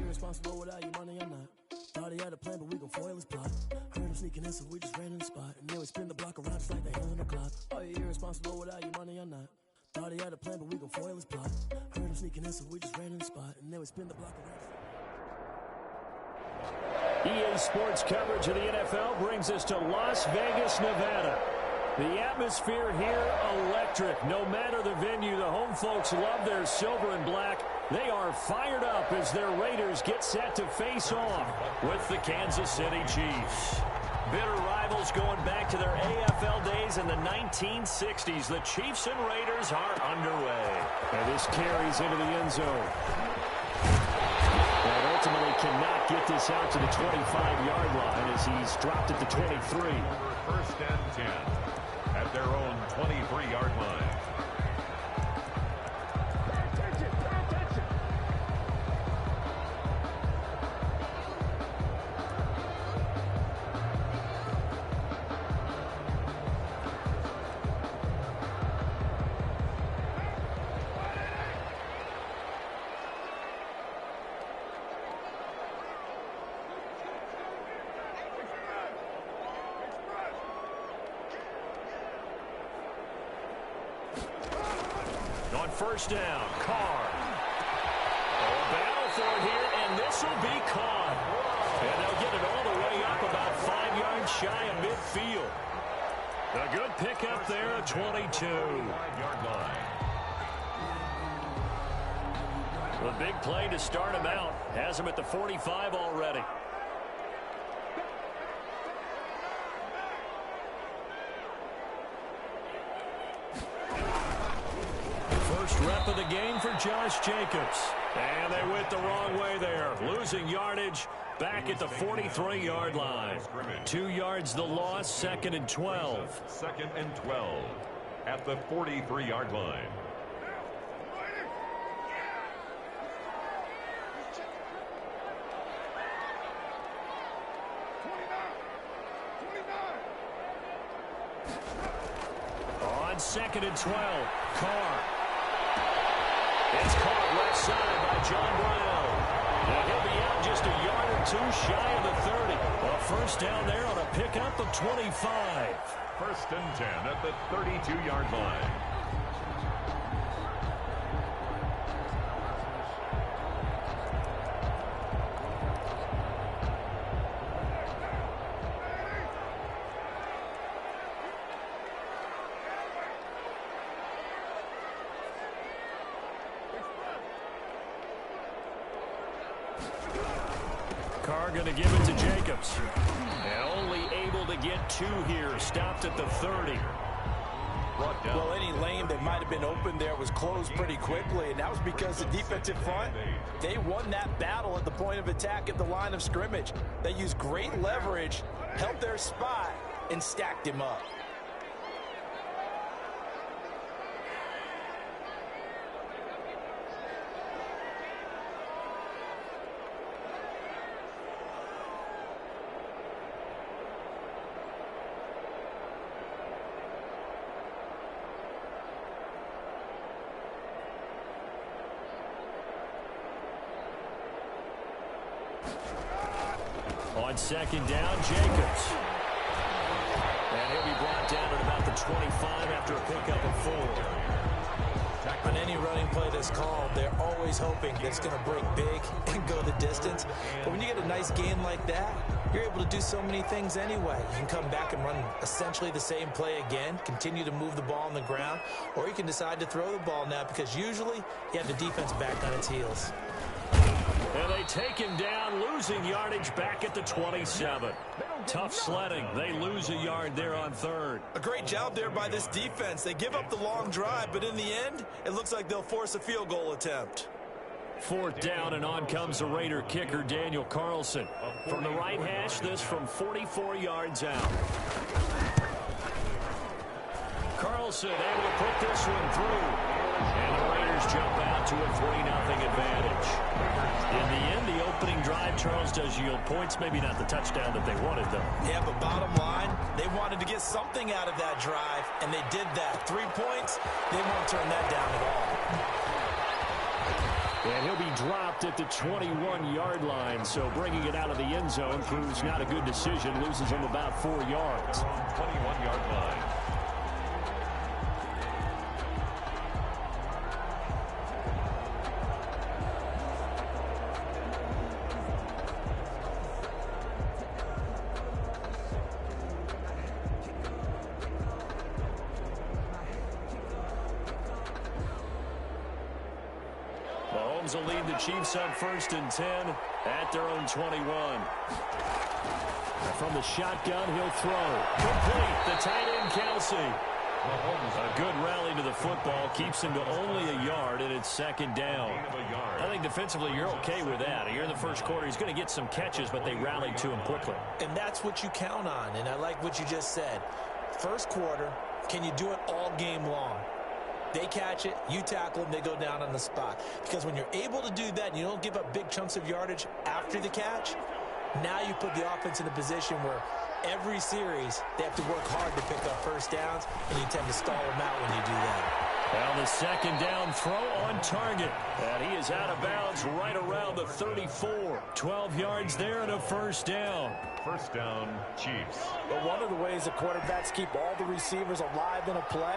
irresponsible without your money or not. Thought he had a plan, but we gon' foil his plot. Heard him sneaking in, so we just ran in the spot. And then we spin the block around just like the hand on the clock. Are you irresponsible without your money or not? Thought he had a plan, but we gon' foil his plot. Heard him sneaking in, so we just ran in the spot. And then we spin the block around. EA Sports coverage of the NFL brings us to Las Vegas, Nevada. The atmosphere here, electric. No matter the venue, the home folks love their silver and black. They are fired up as their Raiders get set to face off with the Kansas City Chiefs. Bitter rivals going back to their AFL days in the 1960s. The Chiefs and Raiders are underway. And this carries into the end zone. And ultimately cannot get this out to the 25-yard line as he's dropped at the 23. First and 10 at their own 23-yard line. On first down, Carr. Battle for it here, and this will be caught. And they'll get it all the way up about 5 yards shy of midfield. A good pickup there at 22. 5-yard line. The big play to start him out. Has him at the 45 already. First rep of the game for Josh Jacobs. And they went the wrong way there. Losing yardage back at the 43-yard line. 2 yards the loss, 2nd and 12. 2nd and 12 at the 43-yard line. On 2nd and 12, Carr. It's caught left side by John Brown. And he'll be out just a yard or two shy of the 30. A first down there on a pickup of 25. First and 10 at the 32-yard line. Carr going to give it to Jacobs. And only able to get 2 here. Stopped at the 30. Well, any lane that might have been open there was closed pretty quickly, and that was because the defensive front, they won that battle at the point of attack at the line of scrimmage. They used great leverage, held their spot, and stacked him up. On 2nd down, Jacobs. And he'll be brought down at about the 25 after a pickup of 4. On any running play that's called, they're always hoping that it's going to break big and go the distance. But when you get a nice gain like that, you're able to do so many things anyway. You can come back and run essentially the same play again, continue to move the ball on the ground, or you can decide to throw the ball now because usually you have the defense back on its heels. And they take him down, losing yardage back at the 27. Tough sledding. They lose a yard there on 3rd. A great job there by this defense. They give up the long drive, but in the end, it looks like they'll force a field goal attempt. 4th down, and on comes the Raider kicker, Daniel Carlson. From the right hash, this from 44 yards out. Carlson able to put this one through. And the Raiders jump out to a 3-0 advantage. In the end, the opening drive, Charles, does yield points. Maybe not the touchdown that they wanted, though. Yeah, but bottom line, they wanted to get something out of that drive, and they did that. 3 points, they won't turn that down at all. And he'll be dropped at the 21-yard line. So bringing it out of the end zone proves not a good decision. Loses him about 4 yards. 21-yard line. Mahomes will lead the Chiefs up 1st and 10 at their own 21. From the shotgun, he'll throw. Complete. The tight end, Kelsey. A good rally to the football. Keeps him to only a yard, and it's 2nd down. I think defensively you're okay with that. Here in the first quarter, he's going to get some catches, but they rallied to him quickly. And that's what you count on, and I like what you just said. First quarter, can you do it all game long? They catch it, you tackle them, they go down on the spot. Because when you're able to do that and you don't give up big chunks of yardage after the catch, now you put the offense in a position where every series they have to work hard to pick up first downs, and you tend to stall them out when you do that. Well, the 2nd down throw on target. And he is out of bounds right around the 34. 12 yards there and a 1st down. 1st down, Chiefs. But one of the ways the quarterbacks keep all the receivers alive in a play,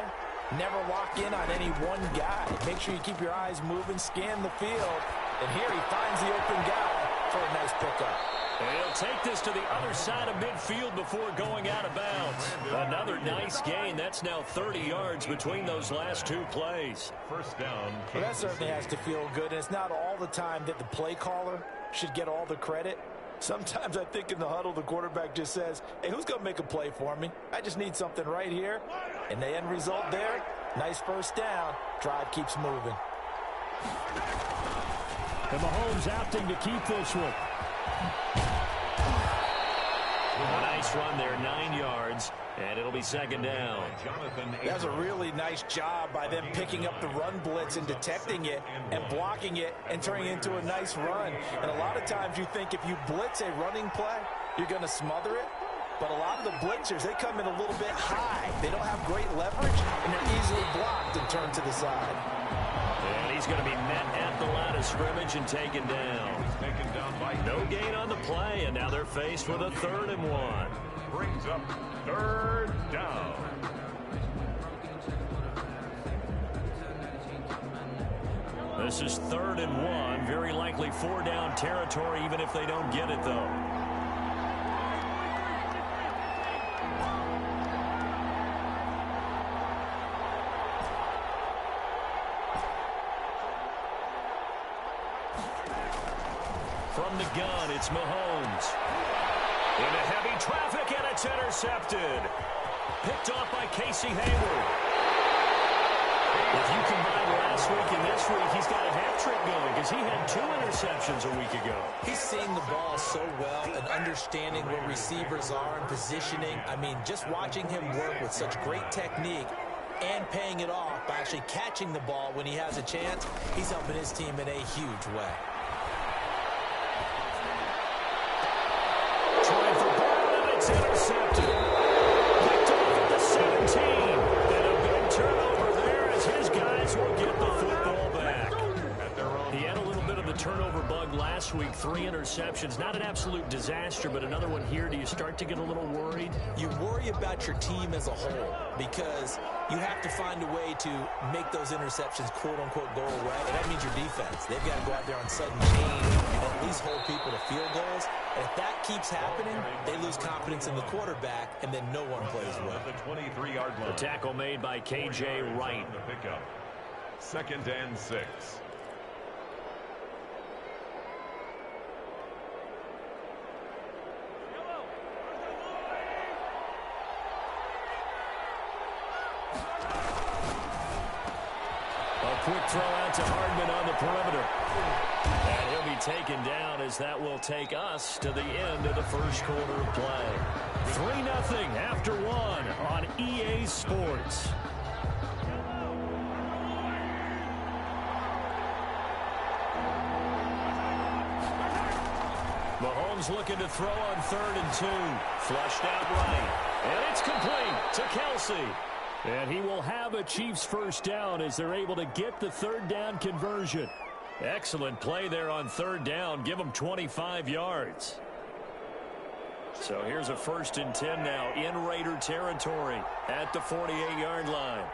never lock in on any one guy. Make sure you keep your eyes moving, scan the field. And here he finds the open guy for a nice pickup. And he'll take this to the other side of midfield before going out of bounds. Another nice gain. That's now 30 yards between those last 2 plays. 1st down. Well, that certainly has to feel good. And it's not all the time that the play caller should get all the credit. Sometimes I think in the huddle, the quarterback just says, hey, who's going to make a play for me? I just need something right here. And the end result there, nice 1st down. Drive keeps moving. And Mahomes opting to keep this one. A nice run there, 9 yards, and it'll be 2nd down. That's a really nice job by them picking up the run blitz and detecting it and blocking it and turning it into a nice run. And a lot of times you think if you blitz a running play, you're going to smother it. But a lot of the blitzers, they come in a little bit high. They don't have great leverage, and they're easily blocked and turned to the side. And he's going to be met at the line of scrimmage and taken down. No gain on the play, and now they're faced with a 3rd and 1. Brings up 3rd down. This is 3rd and 1. Very likely 4-down territory, even if they don't get it, though. From the gun, it's Mahomes. Into heavy traffic, and it's intercepted. Picked off by Casey Hayward. If you combine last week and this week, he's got a hat-trick going because he had 2 interceptions a week ago. He's seeing the ball so well and understanding where receivers are and positioning. I mean, just watching him work with such great technique and paying it off by actually catching the ball when he has a chance, he's helping his team in a huge way. Trying for ball, and it's intercepted. Picked off at the 17. And a big turnover there as his guys will get the football back. He had a little bit of the turnover bug last week, 3 interceptions. Not an absolute disaster, but another one here. Do you start to get a little worried? You worry about your team as a whole because you have to find a way to make those interceptions, quote-unquote, go away. And that means your defense. They've got to go out there on sudden change and at least hold people to field goals. And if that keeps happening, they lose confidence in the quarterback, and then no one plays well. The 23-yard line. The tackle made by K.J. Wright. The pickup. 2nd and 6. A quick throw out to Hardman on the perimeter. And he'll be taken down as that will take us to the end of the first quarter of play. 3-0 after 1 on EA Sports. Mahomes looking to throw on 3rd and 2. Flushed out right. And it's complete to Kelsey. And he will have a Chiefs first down as they're able to get the 3rd down conversion. Excellent play there on third down. Give them 25 yards. So here's a 1st and 10 now in Raider territory at the 48-yard line.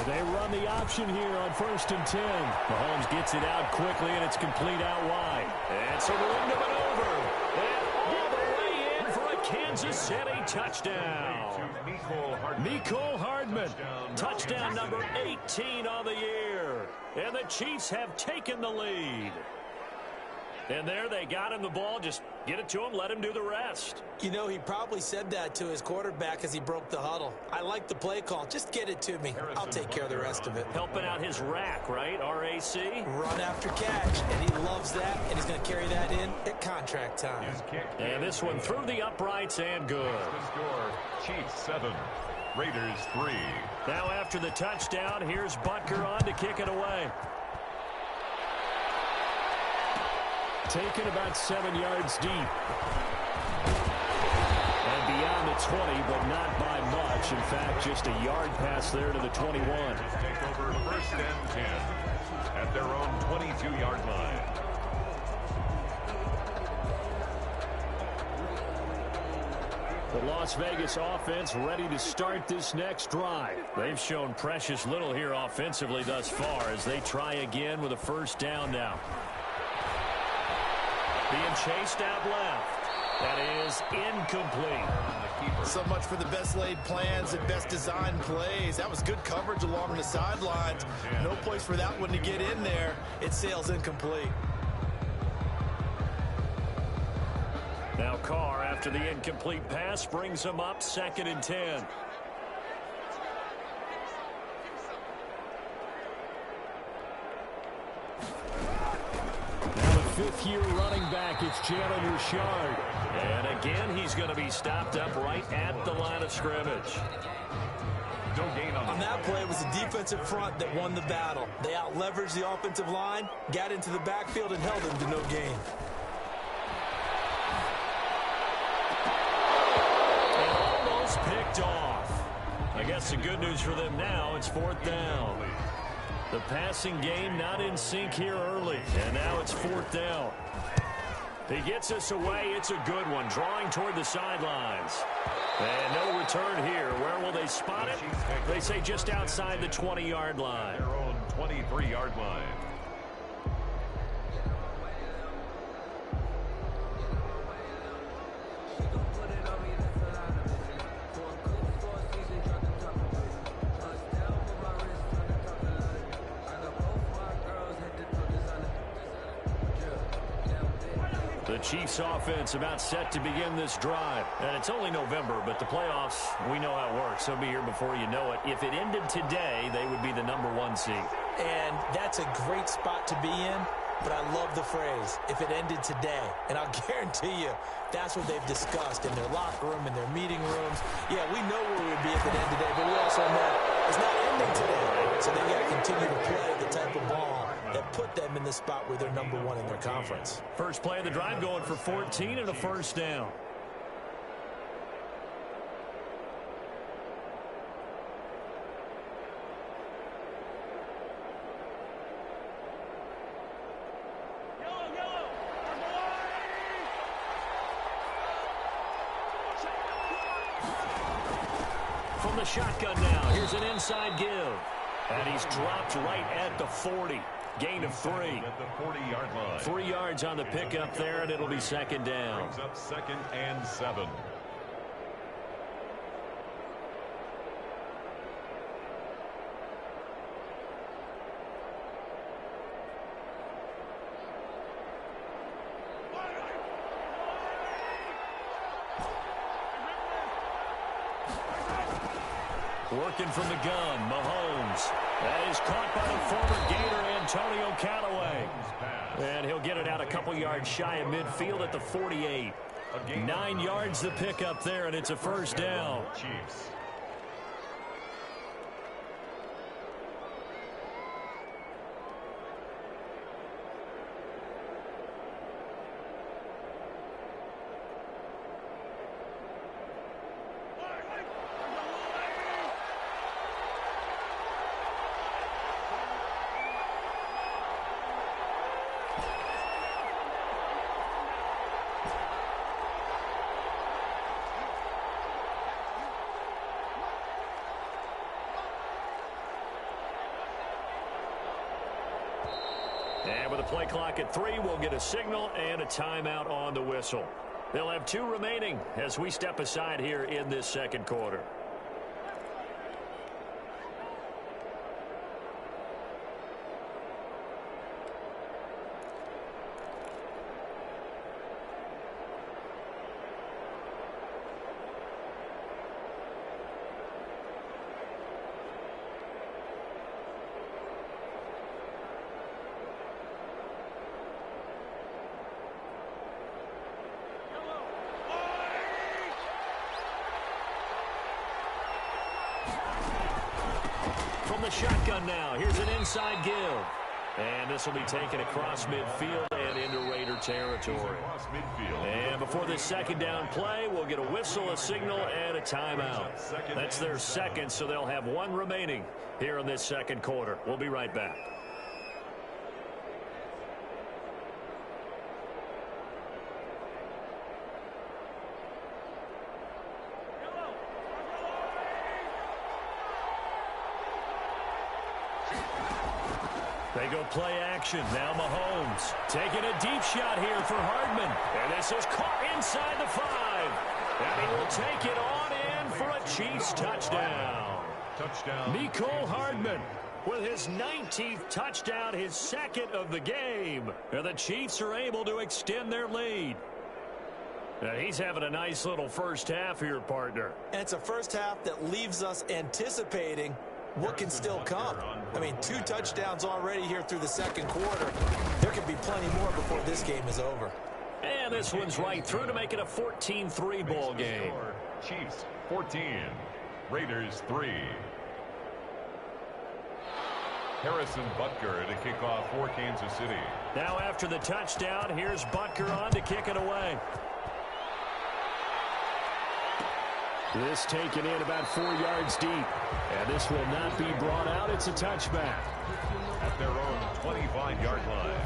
They run the option here on 1st and 10. Mahomes gets it out quickly, and it's complete out wide. And so we're into maneuver. And all the way in for a Kansas City touchdown. Mecole Hardman. Touchdown number 18 on the year. And the Chiefs have taken the lead. And there they got him the ball. Just get it to him, let him do the rest. You know, he probably said that to his quarterback as he broke the huddle. I like the play call. Just get it to me. I'll take care of the rest of it. Helping out his rack, right? RAC? Run after catch, and he loves that, and he's going to carry that in at contract time. And this one through the uprights and good. The score, Chiefs 7, Raiders 3. Now after the touchdown, here's Butker on to kick it away. Taken about 7 yards deep. And beyond the 20, but not by much. In fact, just a yard pass there to the 21. Take over 1st and 10 at their own 22-yard line. The Las Vegas offense ready to start this next drive. They've shown precious little here offensively thus far as they try again with a 1st down now. Being chased out left. That is incomplete. So much for the best laid plans and best designed plays. That was good coverage along the sidelines. No place for that one to get in there. It sails incomplete. Now Carr, after the incomplete pass, brings him up 2nd and 10. Fifth-year running back, it's Jalen Richard. And again, he's going to be stopped up right at the line of scrimmage. No gain On that play, it was the defensive front that won the battle. They out-leveraged the offensive line, got into the backfield, and held him to no gain. And almost picked off. I guess the good news for them now, it's 4th down. The passing game not in sync here early, and now it's 4th down. He gets us away. It's a good one, drawing toward the sidelines. And no return here. Where will they spot it? They say just outside the 20-yard line. Their own 23-yard line. The Chiefs offense about set to begin this drive. And it's only November, but the playoffs, we know how it works. They'll be here before you know it. If it ended today, they would be the #1 seed. And that's a great spot to be in, but I love the phrase, if it ended today. And I'll guarantee you, that's what they've discussed in their locker room, in their meeting rooms. Yeah, we know where we would be if it ended today, but we also know it's not ending today. So they got to continue to play the type of ball that put them in the spot where they're #1 in their conference. First play of the drive going for 14 and a 1st down. From the shotgun now, here's an inside give. And he's dropped right at the 40. Gain of 3. At the 40-yard line. 3 yards on the pickup there, and it'll be 2nd down. Brings up 2nd and 7. Working from the gun, Mahomes. That is caught by the former Gator, Antonio Callaway. And he'll get it out a couple yards shy of midfield at the 48. 9 yards the pickup there, and it's a 1st down. Chiefs. with the play clock at 3, we'll get a signal and a timeout on the whistle. They'll have 2 remaining as we step aside here in this second quarter. From the shotgun now, here's an inside give. And this will be taken across midfield and into Raider territory. And before this second down play, we'll get a whistle, a signal, and a timeout. That's their second, so they'll have 1 remaining here in this second quarter. We'll be right back. They go play action. Now Mahomes taking a deep shot here for Hardman. And this is caught inside the 5. And he will take it on in for a Chiefs touchdown. Mecole Hardman with his 19th touchdown, his second of the game. And the Chiefs are able to extend their lead. And he's having a nice little first half here, partner. And it's a first half that leaves us anticipating what can still come. I mean, 2 touchdowns already here through the second quarter. There could be plenty more before this game is over. And this one's right through to make it a 14-3 ball game. Chiefs 14, Raiders 3. Harrison Butker to kick off for Kansas City. Now after the touchdown, here's Butker on to kick it away. This taken in about 4 yards deep. And this will not be brought out. It's a touchback. At their own 25-yard line.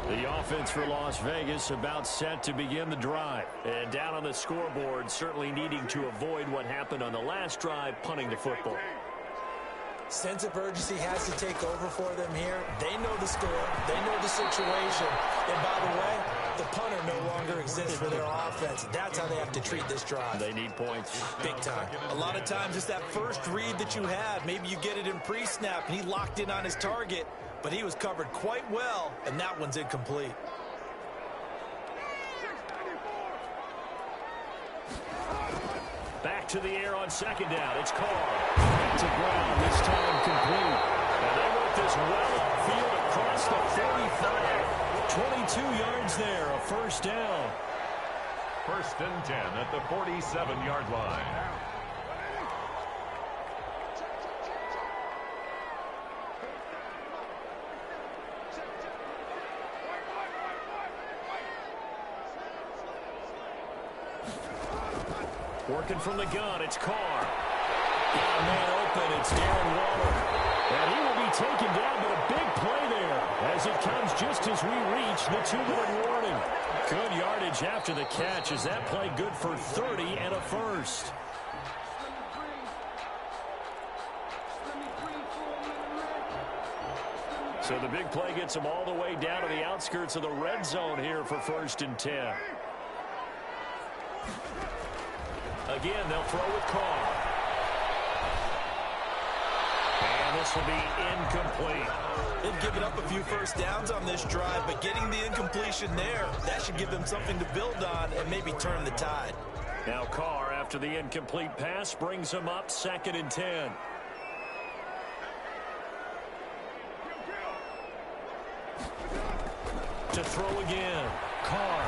The offense for Las Vegas about set to begin the drive. And down on the scoreboard, certainly needing to avoid what happened on the last drive, punting the football. Sense of urgency has to take over for them here. They know the score. They know the situation. And by the way, the punter no longer exists for their offense. That's how they have to treat this drive. They need points. Big time. A lot of times it's that first read that you have. Maybe you get it in pre-snap and he locked in on his target, but he was covered quite well, and that one's incomplete. Back to the air on second down. It's Carr. Back to ground. This time complete. And they work this well upfield across the 45. 22 yards there. A first down. 1st and 10 at the 47-yard line. Working from the gun, it's Carr. Got a man open, it's Darren Waller. And he will be taken down, but a big play there as it comes just as we reach the 2-minute warning. Good yardage after the catch. Is that play good for 30 and a first? So the big play gets them all the way down to the outskirts of the red zone here for 1st and 10. Again, they'll throw with Carr. And this will be incomplete. They've given up a few first downs on this drive, but getting the incompletion there, that should give them something to build on and maybe turn the tide. Now Carr, after the incomplete pass, brings him up 2nd and 10. To throw again. Carr.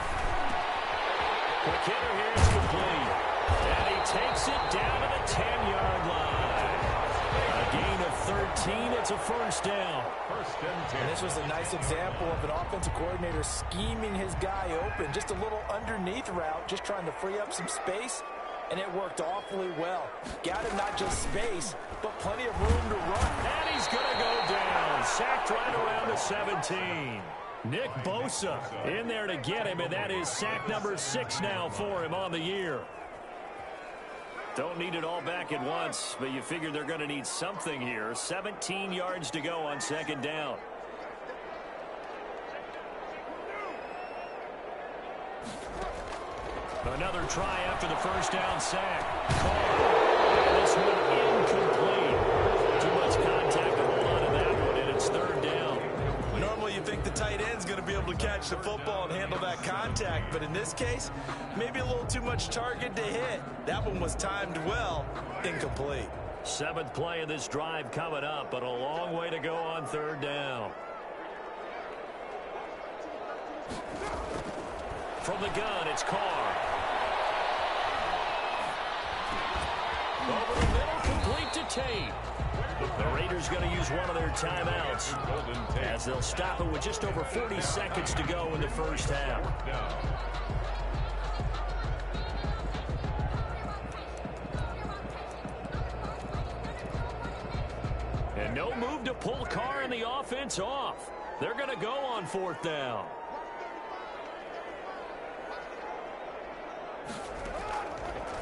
Quick hitter here is complete. And he takes it down to the 10-yard line. A gain of 13. It's a first down. 1st and 10. And this was a nice example of an offensive coordinator scheming his guy open. Just a little underneath route, just trying to free up some space. And it worked awfully well. Got him not just space, but plenty of room to run. And he's going to go down. Sacked right around the 17. Nick Bosa in there to get him, and that is sack number 6 now for him on the year. Don't need it all back at once, but you figure they're going to need something here. 17 yards to go on second down. Another try after the first down sack. And this one incomplete. Too much contact to hold on to that one, and it's third down. Normally you think the tight end's going to be able to catch the football and handle that contact, but in this case, maybe a little too much target to hit. That one was timed well. Incomplete. 7th play of this drive coming up, but a long way to go on third down. From the gun, it's Carr. Over the middle, complete to Tate. The Raiders going to use one of their timeouts as they'll stop it with just over 40 seconds to go in the first half. And no move to pull Carr and the offense off. They're going to go on 4th down.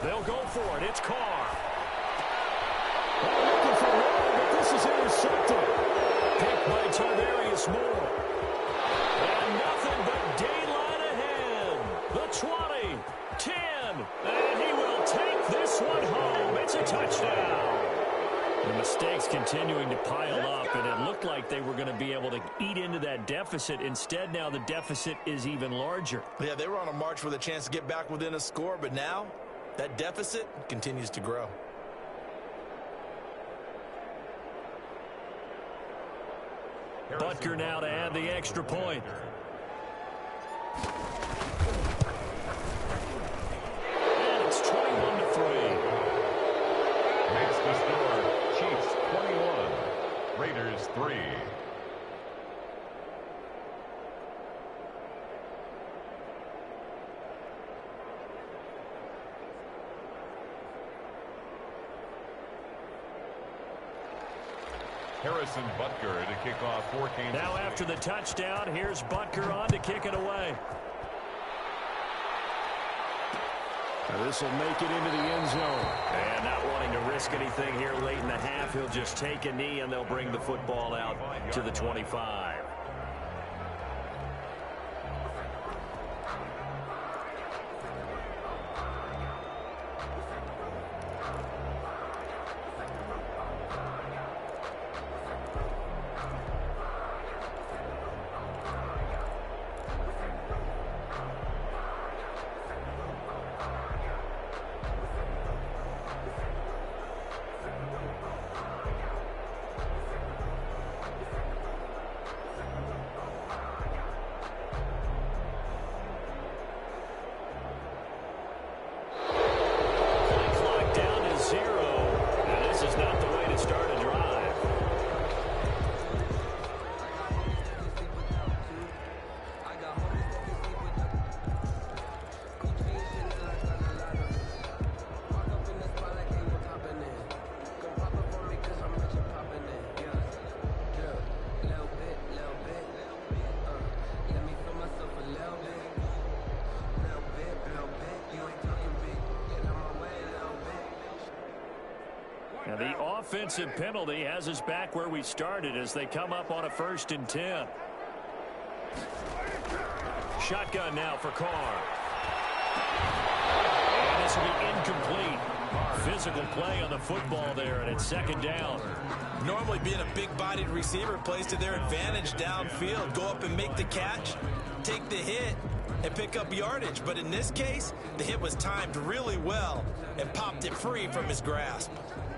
They'll go for it. It's Carr. Looking for more, but this is intercepted. Picked by Tarvarius Moore. And nothing but daylight ahead. The 20, 10, and he will take this one home. It's a touchdown. The mistakes continuing to pile up, and it looked like they were going to be able to eat into that deficit. Instead, now the deficit is even larger. Yeah, they were on a march with a chance to get back within a score, but now that deficit continues to grow. Butker now to add the extra point. And it's 21-3. Makes the score Chiefs 21, Raiders 3. Harrison Butker to kick off for Kansas Now City. after the touchdown, here's Butker on to kick it away. This will make it into the end zone. And not wanting to risk anything here late in the half, he'll just take a knee and they'll bring the football out to the 25. Now the offensive penalty has us back where we started as they come up on a 1st and 10. Shotgun now for Carr. And this will be incomplete. Physical play on the football there, and it's 2nd down. Normally being a big-bodied receiver plays to their advantage downfield. Go up and make the catch, take the hit, and pick up yardage. But in this case, the hit was timed really well and popped it free from his grasp.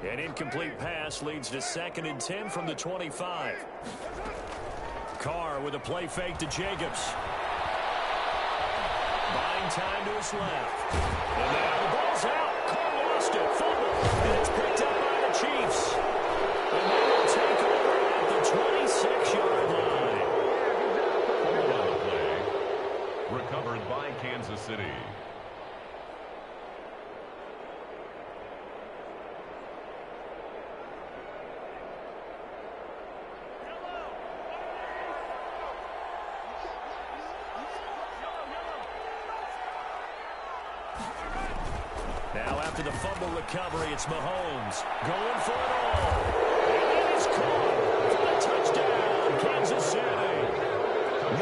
An incomplete pass leads to 2nd and 10 from the 25. Carr with a play fake to Jacobs. Buying time to his left. And now the ball's out. Carr lost it. Fumble. And it's picked up by the Chiefs. And they will take over at the 26-yard line. Hold on the play. Recovered by Kansas City. Now after the fumble incredible recovery. It's Mahomes going for it all. And it is caught for the touchdown, Kansas City.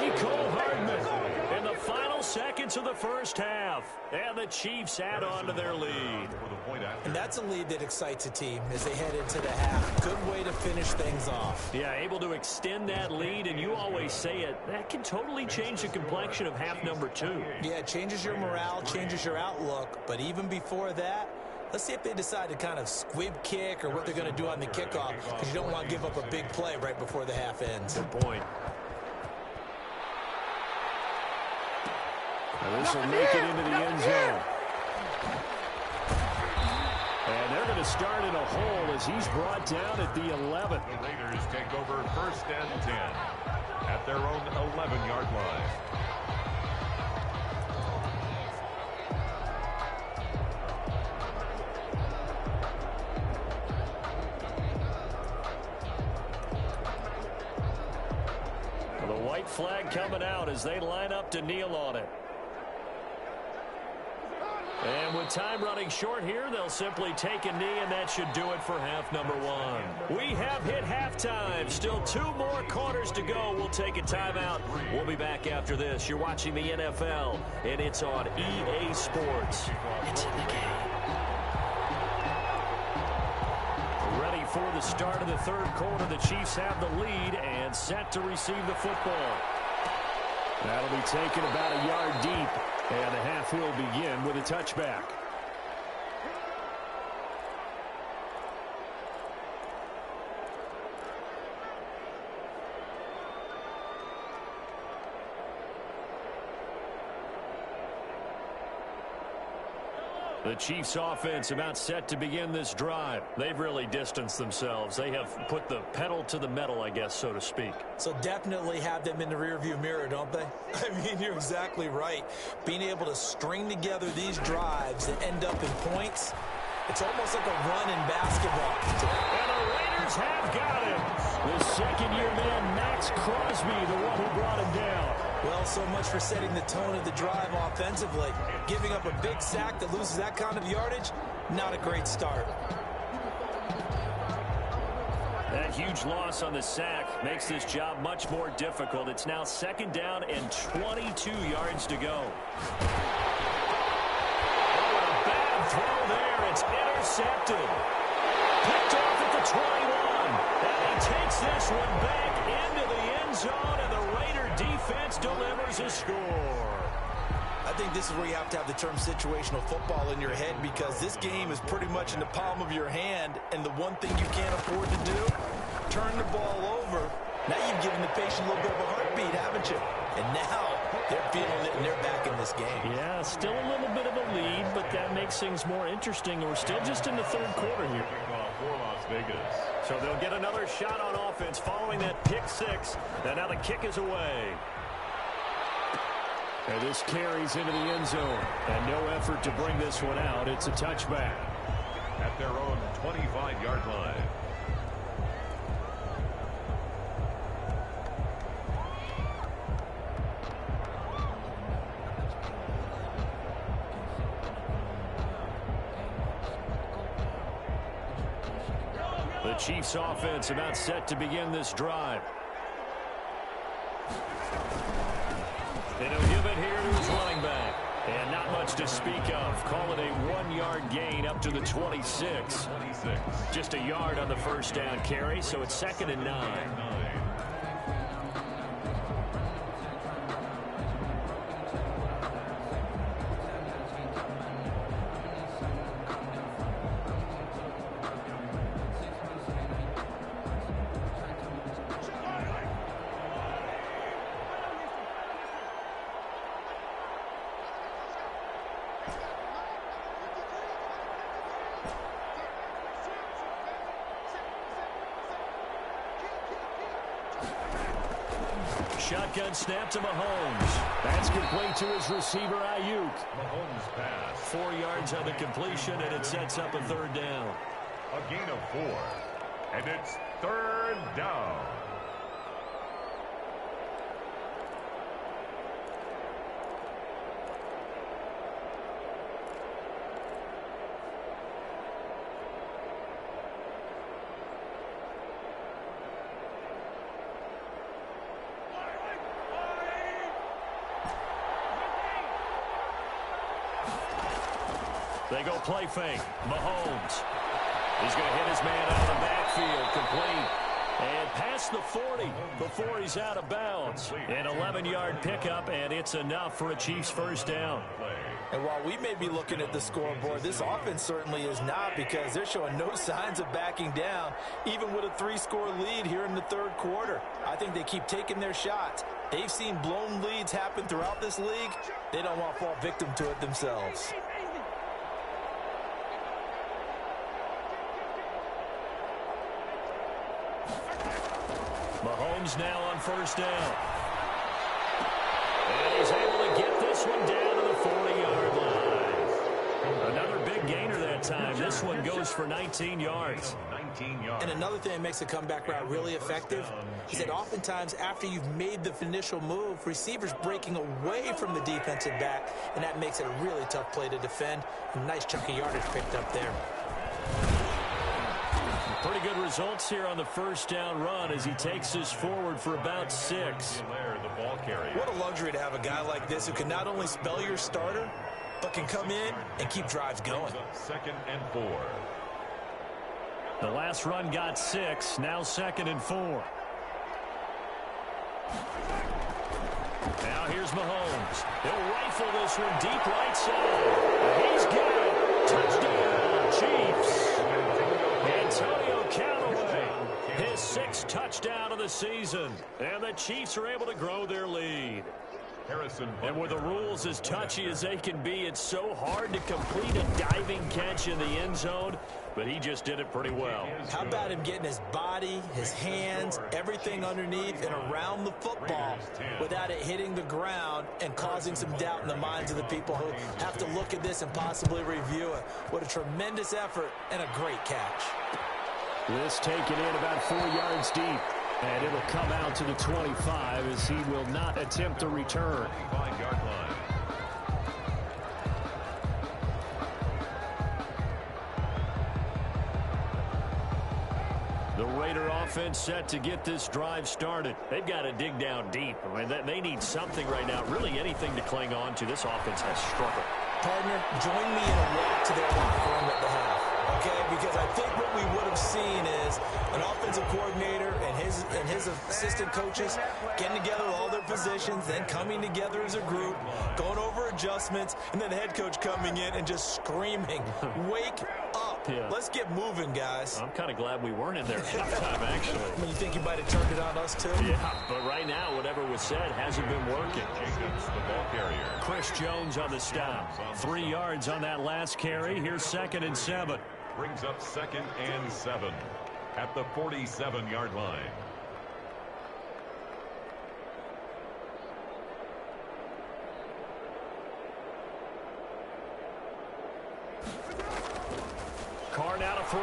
Nicole Hardman in the final seconds of the first half. And the Chiefs add on to their lead. And that's a lead that excites a team as they head into the half. Good way to finish things off. Yeah, able to extend that lead, and you always say it, that can totally change the complexion of half number 2. Yeah, it changes your morale, changes your outlook. But even before that, let's see if they decide to kind of squib kick or what they're going to do on the kickoff, because you don't want to give up a big play right before the half ends. Good point. Now this will make it into the end zone. And they're going to start in a hole as he's brought down at the 11. The Raiders take over 1st and 10 at their own 11-yard line. Well, the white flag coming out as they line up to kneel on it. And with time running short here, they'll simply take a knee, and that should do it for half number 1. We have hit halftime. Still 2 more quarters to go. We'll take a timeout. We'll be back after this. You're watching the NFL, and it's on EA Sports. It's in the game. Ready for the start of the 3rd quarter. The Chiefs have the lead and set to receive the football. That'll be taken about a yard deep. And the half will begin with a touchback. The Chiefs offense about set to begin this drive. They've really distanced themselves. They have put the pedal to the metal, I guess, so to speak. So definitely have them in the rearview mirror, don't they? I mean, you're exactly right. Being able to string together these drives that end up in points, it's almost like a run in basketball. And the Raiders have got him. The second-year man, Max Crosby, the one who brought him down. Well, so much for setting the tone of the drive offensively. Giving up a big sack that loses that kind of yardage, not a great start. That huge loss on the sack makes this job much more difficult. It's now 2nd down and 22 yards to go. Oh, a bad throw there. It's intercepted. Picked off at the 21. And he takes this one back into the end zone, and the Raider defense delivers a score. I think this is where you have to have the term situational football in your head, because this game is pretty much in the palm of your hand, and the one thing you can't afford to do, turn the ball over. Now you've given the patient a little bit of a heartbeat, haven't you? And now they're feeling it, and they're back in this game. Yeah, still a little bit of a lead, but that makes things more interesting. We're still just in the 3rd quarter here. For Las Vegas. So they'll get another shot on offense following that pick 6. And now the kick is away. And this carries into the end zone. And no effort to bring this one out. It's a touchback. At their own 25-yard line. The Chiefs offense about set to begin this drive. And he'll give it here to his running back. And not much to speak of. Call it a 1-yard gain up to the 26. Just a yard on the first down carry, so it's 2nd and 9. Shotgun snap to Mahomes. That's complete to his receiver, Ayuk. Mahomes pass. 4 yards on the completion, and it sets up a 3rd down. A gain of 4. And it's 3rd down. They go play fake. Mahomes. He's going to hit his man out of the backfield. Complete. And past the 40 before he's out of bounds. An 11-yard pickup, and it's enough for a Chiefs first down. And while we may be looking at the scoreboard, this offense certainly is not, because they're showing no signs of backing down, even with a 3-score lead here in the third quarter. I think they keep taking their shots. They've seen blown leads happen throughout this league. They don't want to fall victim to it themselves. Mahomes now on first down. And he's able to get this one down to the 40-yard line. Another big gainer that time. This one goes for 19 yards. And another thing that makes the comeback route really effective is that oftentimes after you've made the initial move, receivers breaking away from the defensive back, and that makes it a really tough play to defend. A nice chunk of yardage picked up there. Pretty good results here on the first down run as he takes us forward for about 6. What a luxury to have a guy like this who can not only spell your starter, but can come in and keep drives going. 2nd and 4. The last run got 6. Now 2nd and 4. Now here's Mahomes. He'll rifle this one deep right side. He's got it. Touchdown, Chiefs. Antonio Callaway, his 6th touchdown of the season. And the Chiefs are able to grow their lead. And with the rules as touchy as they can be, it's so hard to complete a diving catch in the end zone, but he just did it pretty well. How about him getting his body, his hands, everything underneath and around the football without it hitting the ground and causing some doubt in the minds of the people who have to look at this and possibly review it. What a tremendous effort and a great catch. This taken in about 4 yards deep. And it'll come out to the 25 as he will not attempt a return. 5-yard line. The Raider offense set to get this drive started. They've got to dig down deep. I mean, they need something right now, really anything to cling on to. This offense has struggled. Partner, join me in a walk to their locker room at the half. Okay, because I think what we would have seen is an offensive coordinator and his assistant coaches getting together all their positions, then coming together as a group, going over adjustments, and then the head coach coming in and just screaming, "Wake up! Yeah. Let's get moving, guys." I'm kind of glad we weren't in there at halftime, actually. I mean, you think you might have turned it on us too? Yeah, but right now, whatever was said hasn't been working. Jacobs, the ball carrier. Chris Jones on the stop. 3 yards on that last carry. Here's 2nd and 7. Brings up 2nd and 7 at the 47-yard line. Carr now to throw.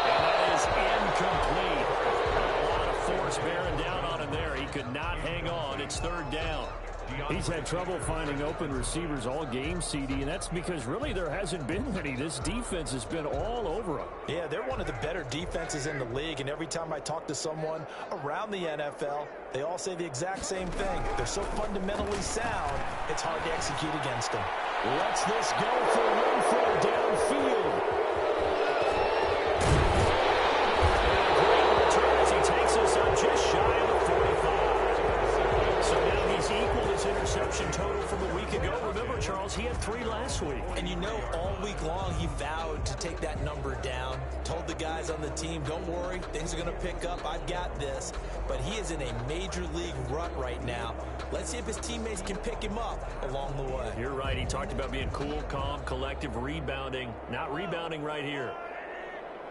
And that is incomplete. A lot of force bearing down on him there. He could not hang on. It's 3rd down. He's had trouble finding open receivers all game, CD, and that's because really there hasn't been any. This defense has been all over him. Yeah, they're one of the better defenses in the league, and every time I talk to someone around the NFL, they all say the exact same thing. They're so fundamentally sound, it's hard to execute against them. Lets this go for Renfro downfield. Great return as he takes us up just shy of the 45. So now he's equaled his interception total from a week ago. Remember, Charles, he had 3 last week. And you know, all week long he vowed to take that number down. Told the guys on the team, don't worry, things are going to pick up. I've got this. But he is in a major league rut right now. Let's see if his teammates can pick him up along the way. You're right. He talked about being cool, calm, collective, rebounding. Not rebounding right here.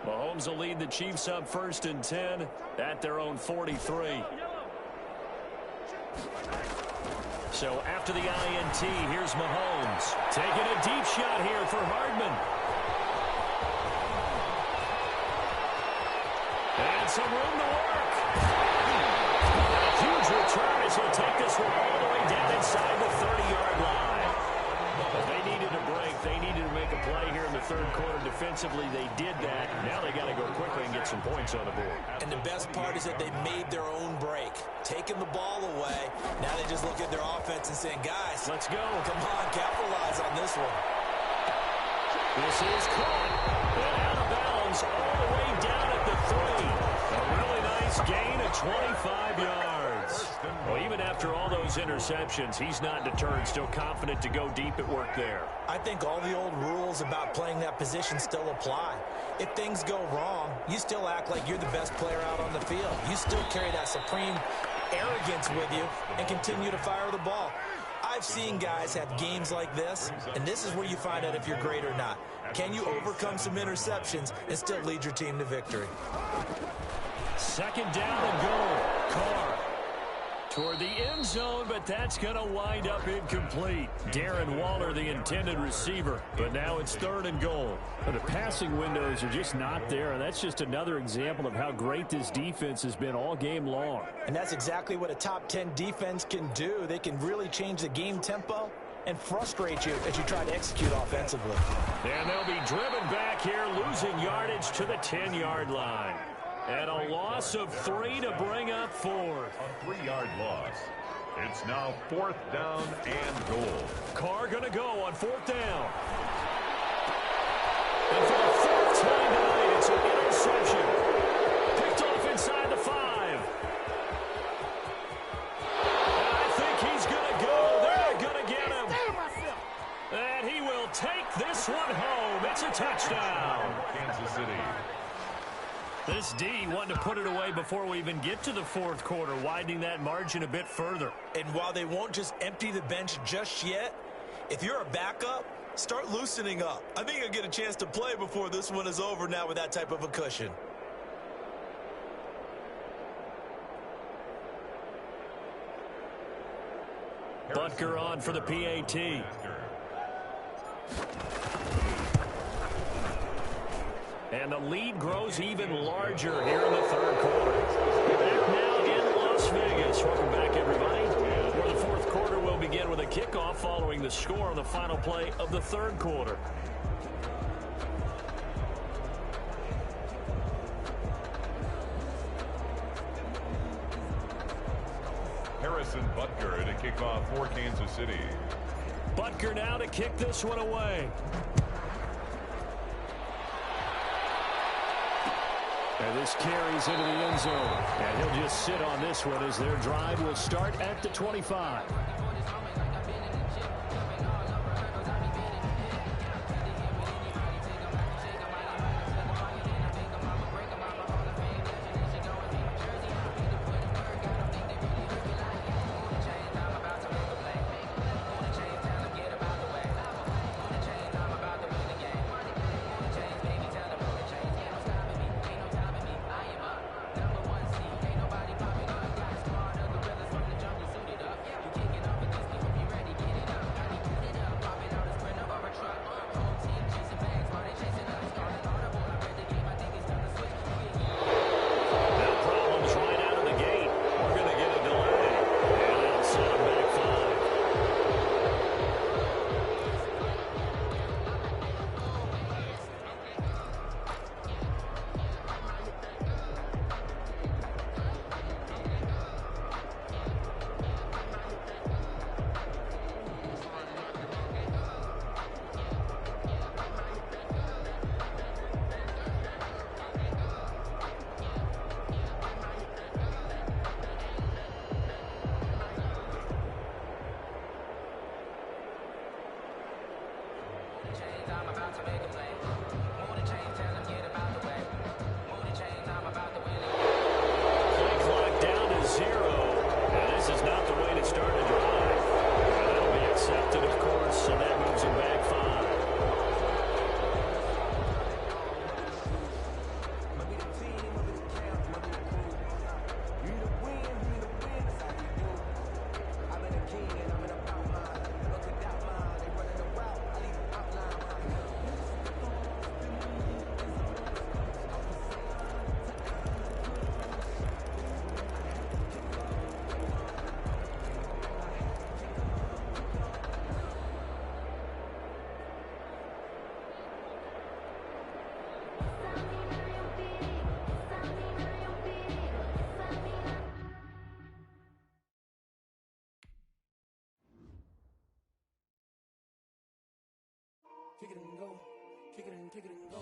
Mahomes will lead the Chiefs up 1st and 10 at their own 43. So after the INT, here's Mahomes. Taking a deep shot here for Hardman. And some room to work. A huge return as he'll take this one all the way down inside the 30-yard line. But they needed a break. They needed to make a play here in the third quarter defensively. They did that. Now they got to go quickly and get some points on the board. And the best part is that they made their own break. Taking the ball away. Now they just look at their offense and saying, guys, let's go. Come on, capitalize on this one. This is caught and out of bounds all the way down at the 3. A really nice gain of 25 yards. Well, even after all those interceptions, he's not deterred, still confident to go deep at work there. I think all the old rules about playing that position still apply. If things go wrong, you still act like you're the best player out on the field. You still carry that supreme arrogance with you and continue to fire the ball. I've seen guys have games like this, and this is where you find out if you're great or not. Can you overcome some interceptions and still lead your team to victory? Second down and goal. Carr toward the end zone, but that's going to wind up incomplete. Darren Waller, the intended receiver, but now it's 3rd and goal. The passing windows are just not there, and that's just another example of how great this defense has been all game long. And that's exactly what a top 10 defense can do. They can really change the game tempo and frustrate you as you try to execute offensively. And they'll be driven back here, losing yardage to the 10-yard line. And a loss of 3 to bring up 4th. A 3-yard loss. It's now 4th down and goal. Carr going to go on 4th down. And for the 4th time tonight, it's an interception. Picked off inside the 5. And I think he's going to go. They're going to get him. And he will take this one home. It's a touchdown. Kansas City. This D wanted to put it away before we even get to the 4th quarter, widening that margin a bit further. And while they won't just empty the bench just yet, if you're a backup, start loosening up. I think you'll get a chance to play before this one is over now with that type of a cushion. Butker on for the PAT. And the lead grows even larger here in the 3rd quarter. Back now in Las Vegas. Welcome back, everybody. For the 4th quarter, we'll begin with a kickoff following the score on the final play of the 3rd quarter. Harrison Butker to kick off for Kansas City. Butker now to kick this one away. And this carries into the end zone. And he'll just sit on this one as their drive will start at the 25. Kick it and go. kick it and go.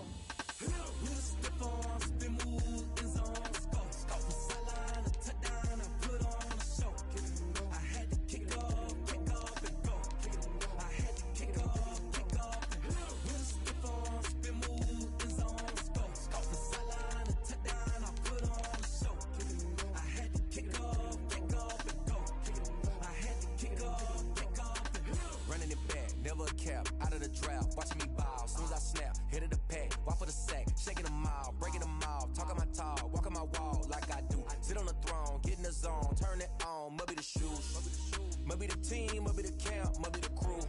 With a stiff arm, spin move, in zone, go. From sideline to touchdown, I put on a show. I had to kick off and go. I had to kick off and go. With a stiff arm, spin move, in zone, go. From sideline to touchdown, I put on a show. I had to kick off and go. I had to kick off and go. Running it back, never a cap, out of the draft, watching me ball. Soon as I snap, hit of the pack, walk for the sack, shaking them all, breaking them all, talking my talk, walking my wall like I do. Sit on the throne, get in the zone, turn it on, must be the shoes, must be the team, must be the camp, must be the crew.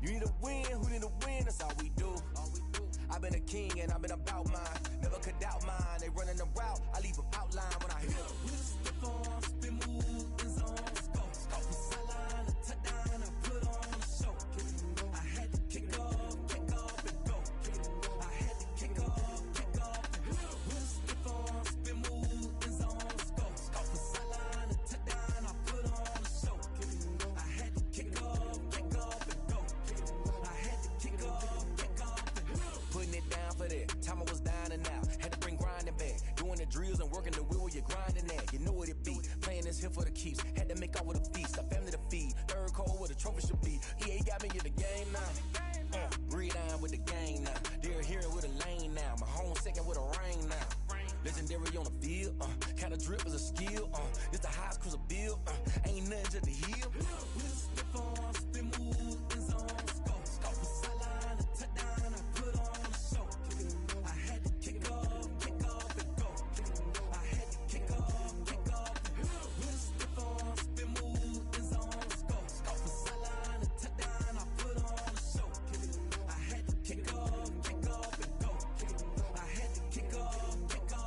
You need a win, who need a win, that's all we do. I've been a king and I've been about mine, never could doubt mine. They running the route, I leave them outline when I hit them. With a stiff arm, spin move, in zone, go. From sideline to touchdown, I put on a show. I had to kick off and go. I had to kick off and go. With a stiff arm, spin move, in zone, go. From sideline to touchdown, I put on a show. I had to kick off and go. I had to kick off and go. Putting it down for that, time I was down and out, had to bring grinding back, doing the drills and working the wheel where you're grinding at, you know what it be, playing this here for the keeps, had to make out with a feast, a family to feed, third cold where the trophy should be, EA got me in the game now, breathe on with the game now, they're hearing with a lane now, my home second with a rain now, legendary on the field, kind of drip is a skill, it's the highest cruiser bill, ain't nothing just to heal. With a stiff arm, spin move, in zone, go. From sideline to touchdown, I put on a show. I had to kick off and go. I had to kick off and go. With a stiff arm, spin move, in zone, go. From sideline to touchdown, I put on a show. I had to kick off and go. I had to kick off and go.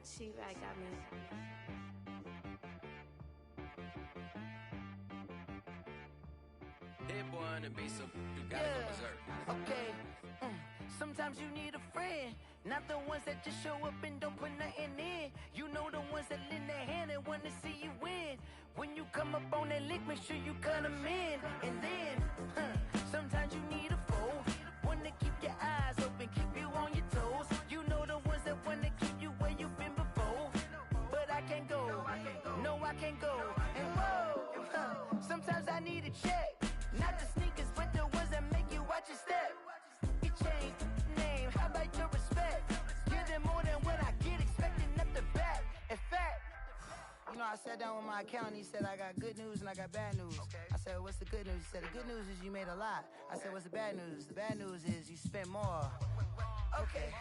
She right got me. That boy on the beat, so you gotta go berserk. Okay. Sometimes you need a friend, not the ones that just show up and don't put nothing in. You know the ones that lend their hand and want to see you win. When you come up on that lick, make sure you cut them in. And then, sometimes you need a foe, one to keep your eyes open, keep you on your toes. You know the ones that want to keep you where you've been before. But I can't go, no I can't go. And whoa, sometimes I need a check. Not the sneakers, but the ones that make you watch your step. Your chain, name, how about your respect? Give them more than what I get, expecting up the back. In fact, you know, I sat down with my accountant, he said I got good news and I got bad news. I said, what's the good news? He said, the good news is you made a lot. I said, what's the bad news? The bad news is you spent more. Okay,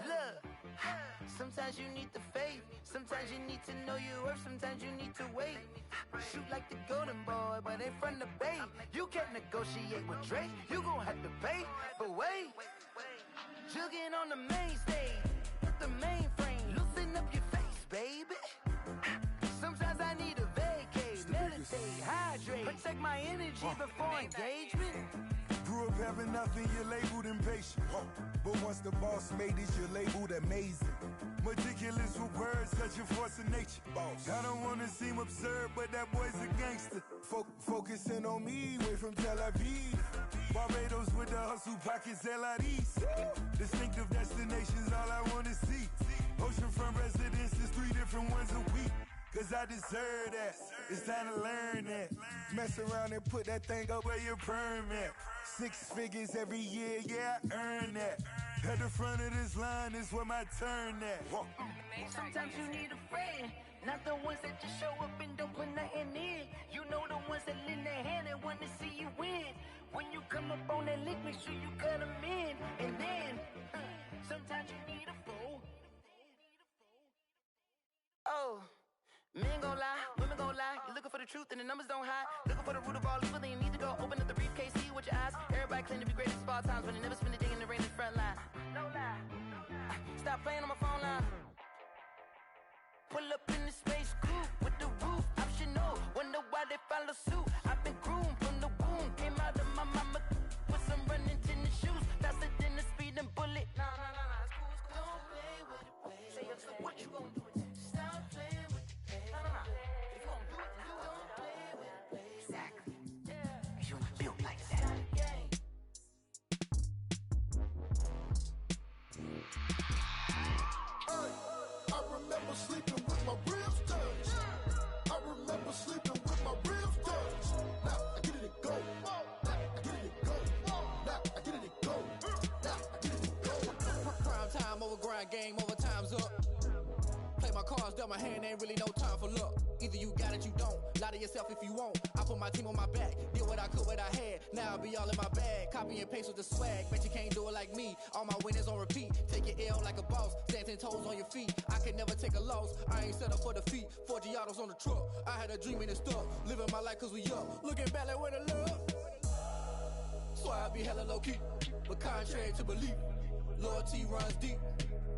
look, sometimes you need the faith, sometimes you need to know your worth, sometimes you need to wait. Shoot like the golden boy, but ain't from the bay. You can't negotiate with Drake, you gon' have to pay. But wait, jugging on the main stage, the mainframe, loosen up your face, baby. Sometimes I need a vacate, meditate, hydrate, protect my energy before engagement. Grew up having nothing, you're labeled impatient. But once the boss made it, you're labeled amazing. Meticulous with words, such a force of nature. I don't wanna seem absurd, but that boy's a gangster. Focusing on me, way from Tel Aviv. Barbados with the hustle pockets, LIDs. Distinctive destinations, all I wanna see. Oceanfront residences, 3 different ones a week. Cause I deserve that, it's time to learn that. Mess around and put that thing up where your permit. 6 figures every year, yeah, I earn that. At the front of this line is where my turn at. Sometimes you need a friend, not the ones that just show up and don't put nothing in. You know the ones that lend their hand and want to see you win. When you come up on that lick, make sure you cut them in. And then, sometimes you need a fool. Oh. Men gon' lie, women gon' lie. You're looking for the truth and the numbers don't hide. Looking for the root of all evil, then you need to go open up the briefcase, see with your eyes. Everybody claim to be greatest of all times, but they never spend a day in the rain in the front line. No lie. Stop playing on my phone line. Pull up in the space coupe with the roof optional. Wonder why they follow suit. I've been groomed from the womb. Came out of my mama with some running tennis shoes. Faster than a speeding bullet. Nah, it's cool. Don't play with it, play. Say what you gonna do? Stop playing with the play. Nah. If you gonna do it, you don't play with it, play. Exactly. Yeah. You built like that. I remember sleeping with my ribs touched. I remember sleeping with my ribs touched. Now I get it and go. Now I get it and go. Now I get it and go. Now I get it and go. Prime time over grind game, over time's up. Play my cards, dealt my hand, ain't really no time for luck. Either you got it, you don't. Lie to yourself if you won't. I put my team on my back, did what I could, what I had. Now I'll be all in my bag, copy and paste with the swag. Bet you can't do it like me. All my winners on repeat. Take your L like a boss, stand 10 toes on your feet. I can never take a loss. I ain't set up for defeat. 4 Giottos on the truck. I had a dream and it stuck. Living my life cause we up. Looking back like where the love. So I be hella low key, but contrary to belief, loyalty runs deep.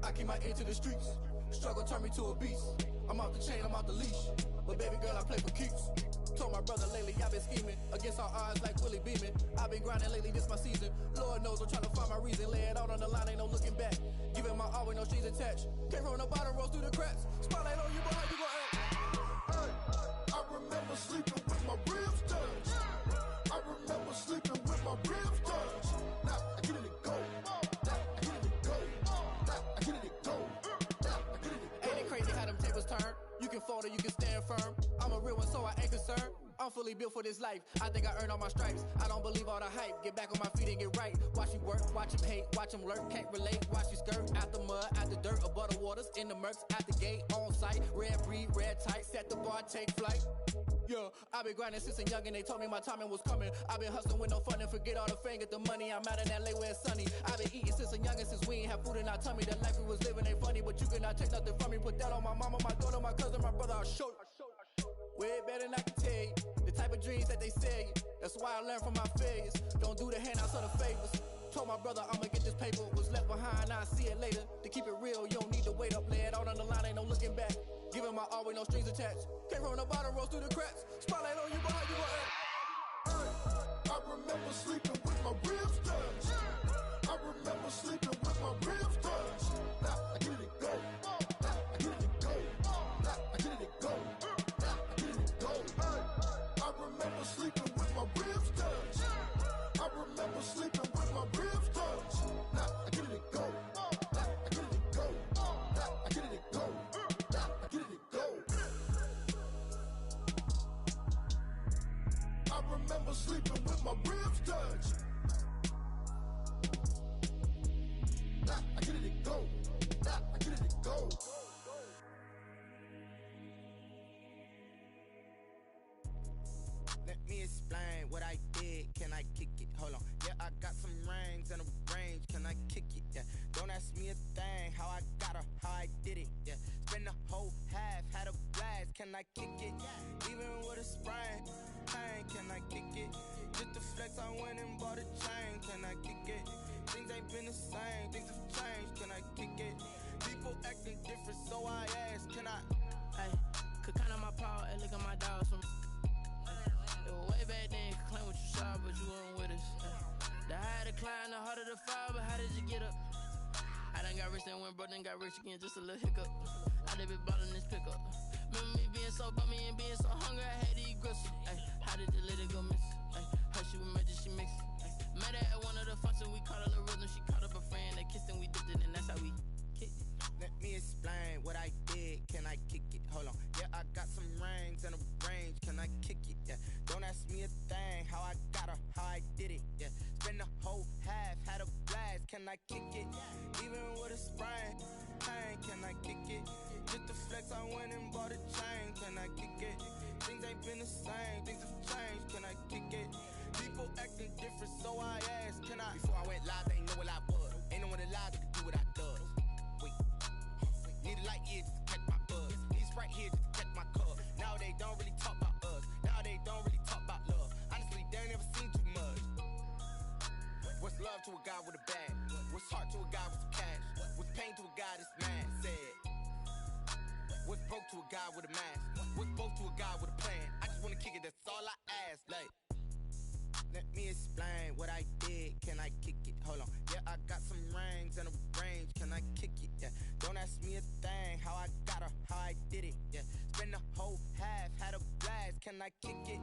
I keep my ear to the streets. Struggle turned me to a beast. I'm off the chain, I'm off the leash. But baby girl, I play for keeps. Told my brother lately, I've been scheming against all odds like Willie Beeman. I've been grinding lately, this my season. Lord knows I'm trying to find my reason. Lay it out on the line, ain't no looking back. Giving my all with no strings attached. Came from the bottom, rose through the cracks. Spotlight on you, but how you gon' act? I remember sleeping with my ribs touched. I remember sleeping with my ribs touched. Now I get it and go. Now I get it and go. Now I get it and go. Now I get it and go. Ain't it crazy how them tables turn? You can fold or you can stand firm. I'm a real one, so I ain't concerned. I'm fully built for this life. I think I earned all my stripes. I don't believe all the hype. Get back on my feet and get right. Watch you work, watch him hate, watch him lurk. Can't relate, watch you skirt. Out the mud, out the dirt, above the waters, in the murks, out the gate, on site. Red breed, red tight, set the bar, take flight. Yeah, I been grinding since a young and they told me my timing was coming. I been hustling with no fun and forget all the fame, get the money. I'm out in LA where it's sunny. I been eating since a young and since we ain't have food in our tummy. The life we was living ain't funny, but you cannot take nothing from me. Put that on my mama, my daughter, my cousin, my brother, I'll show you. Way better than I can tell you. The type of dreams that they sell you. That's why I learned from my failures. Don't do the handouts or the favors. Told my brother I'ma get this paper. Was left behind, I'll see it later. To keep it real, you don't need to wait up. Lay it out on the line, ain't no looking back. Giving my all with no strings attached. Came from the bottom, rose through the cracks. Spotlight on you, but how you gon' act? I remember sleeping with my ribs touched. I remember sleeping with my ribs touched. Now I get it and go. Now I get it and go. Now I get it and go. Now I get it and go. I remember sleeping with my ribs touched. I remember sleeping with my ribs touched. Now I get it and go. Now I get it and go. Now I get it and go. Now I get it and go. I remember sleeping with my ribs touched. Now I get it and go. Now I get it and go. Let me explain what I did. Can I kick it? Hold on. Yeah, I got some rings and a range. Can I kick it? Yeah. Don't ask me a thing. How I got her, how I did it. Yeah. Spend the whole half, had a blast. Can I kick it? Even with a sprain. Pain, can I kick it? Just to flex, I went and bought a chain. Can I kick it? Things ain't been the same. Things have changed. Can I kick it? People acting different, so I ask. Can I? Hey, could count on my power and look at my dogs from. Way back then, could claim what you saw, but you weren't with us. The higher the climb, the harder the fall, but how did you get up? I done got rich, then went broke, then got rich again, just a little hiccup. I done been ballin' this pickup. Remember me being so bummy and being so hungry, I had to eat gristle. Ay, how did the lady go miss? Ay, her she was magic, she mixed. Met her at one of the functions, we caught a little rhythm, she caught up a friend, they kissed and we dipped it, and that's how we kicked it. Let me explain what I did. Can I kick it? Hold on. Yeah, I got some rings and a range. Can I kick it? Yeah. Don't ask me a thing. How I got her, how I did it. Yeah. Spend the whole half, had a blast. Can I kick it? Even with a sprain. Pain, can I kick it? Just to flex, I went and bought a chain. Can I kick it? Things ain't been the same. Things have changed. Can I kick it? People acting different, so I asked. Can I? Before I went live, they ain't know what I was. Ain't no one alive that could do what I does. Wait. Need a light here just to catch my buzz. Need Sprite here just to catch my cup. Now they don't really talk about us. Now they don't really talk about love. Honestly, they ain't never seen too much. What's love to a guy with a bag? What's heart to a guy with some cash? What's pain to a guy that's mad? Said. What's broke to a guy with a mask? What's broke to a guy with a plan? I just wanna kick it, that's all I ask. Like, let me explain what I did. Can I kick it? Hold on. Yeah, I got some rings and a range. Can I kick it? Yeah. Don't ask me a thing. How I got her, how I did it. Yeah. Spend the whole half, had a blast. Can I kick it?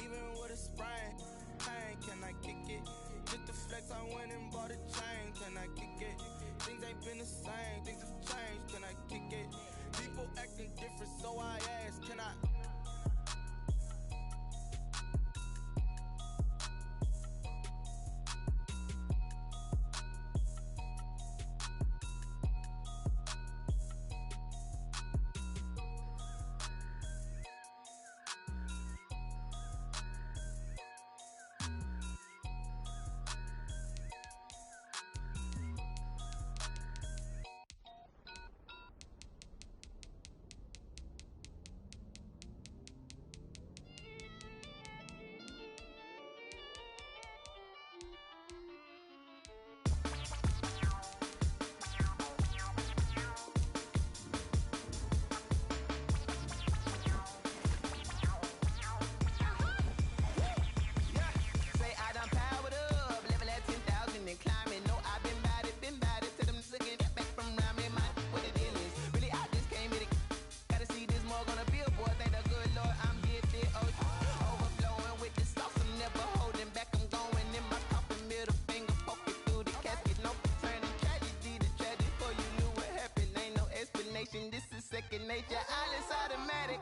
Even with a sprain. Pain, can I kick it? Just the flex, I went and bought a chain. Can I kick it? Things ain't been the same. Things have changed. Can I kick it? People acting different, so I ask. Can I? This is second nature, all is automatic.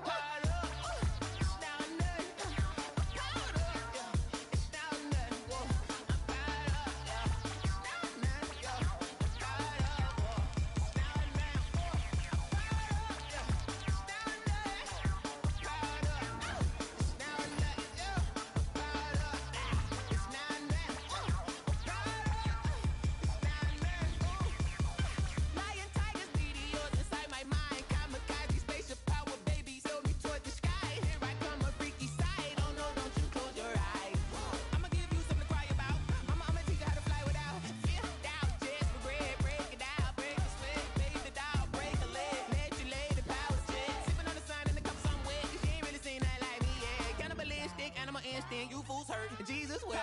You fools hurt. Jesus will.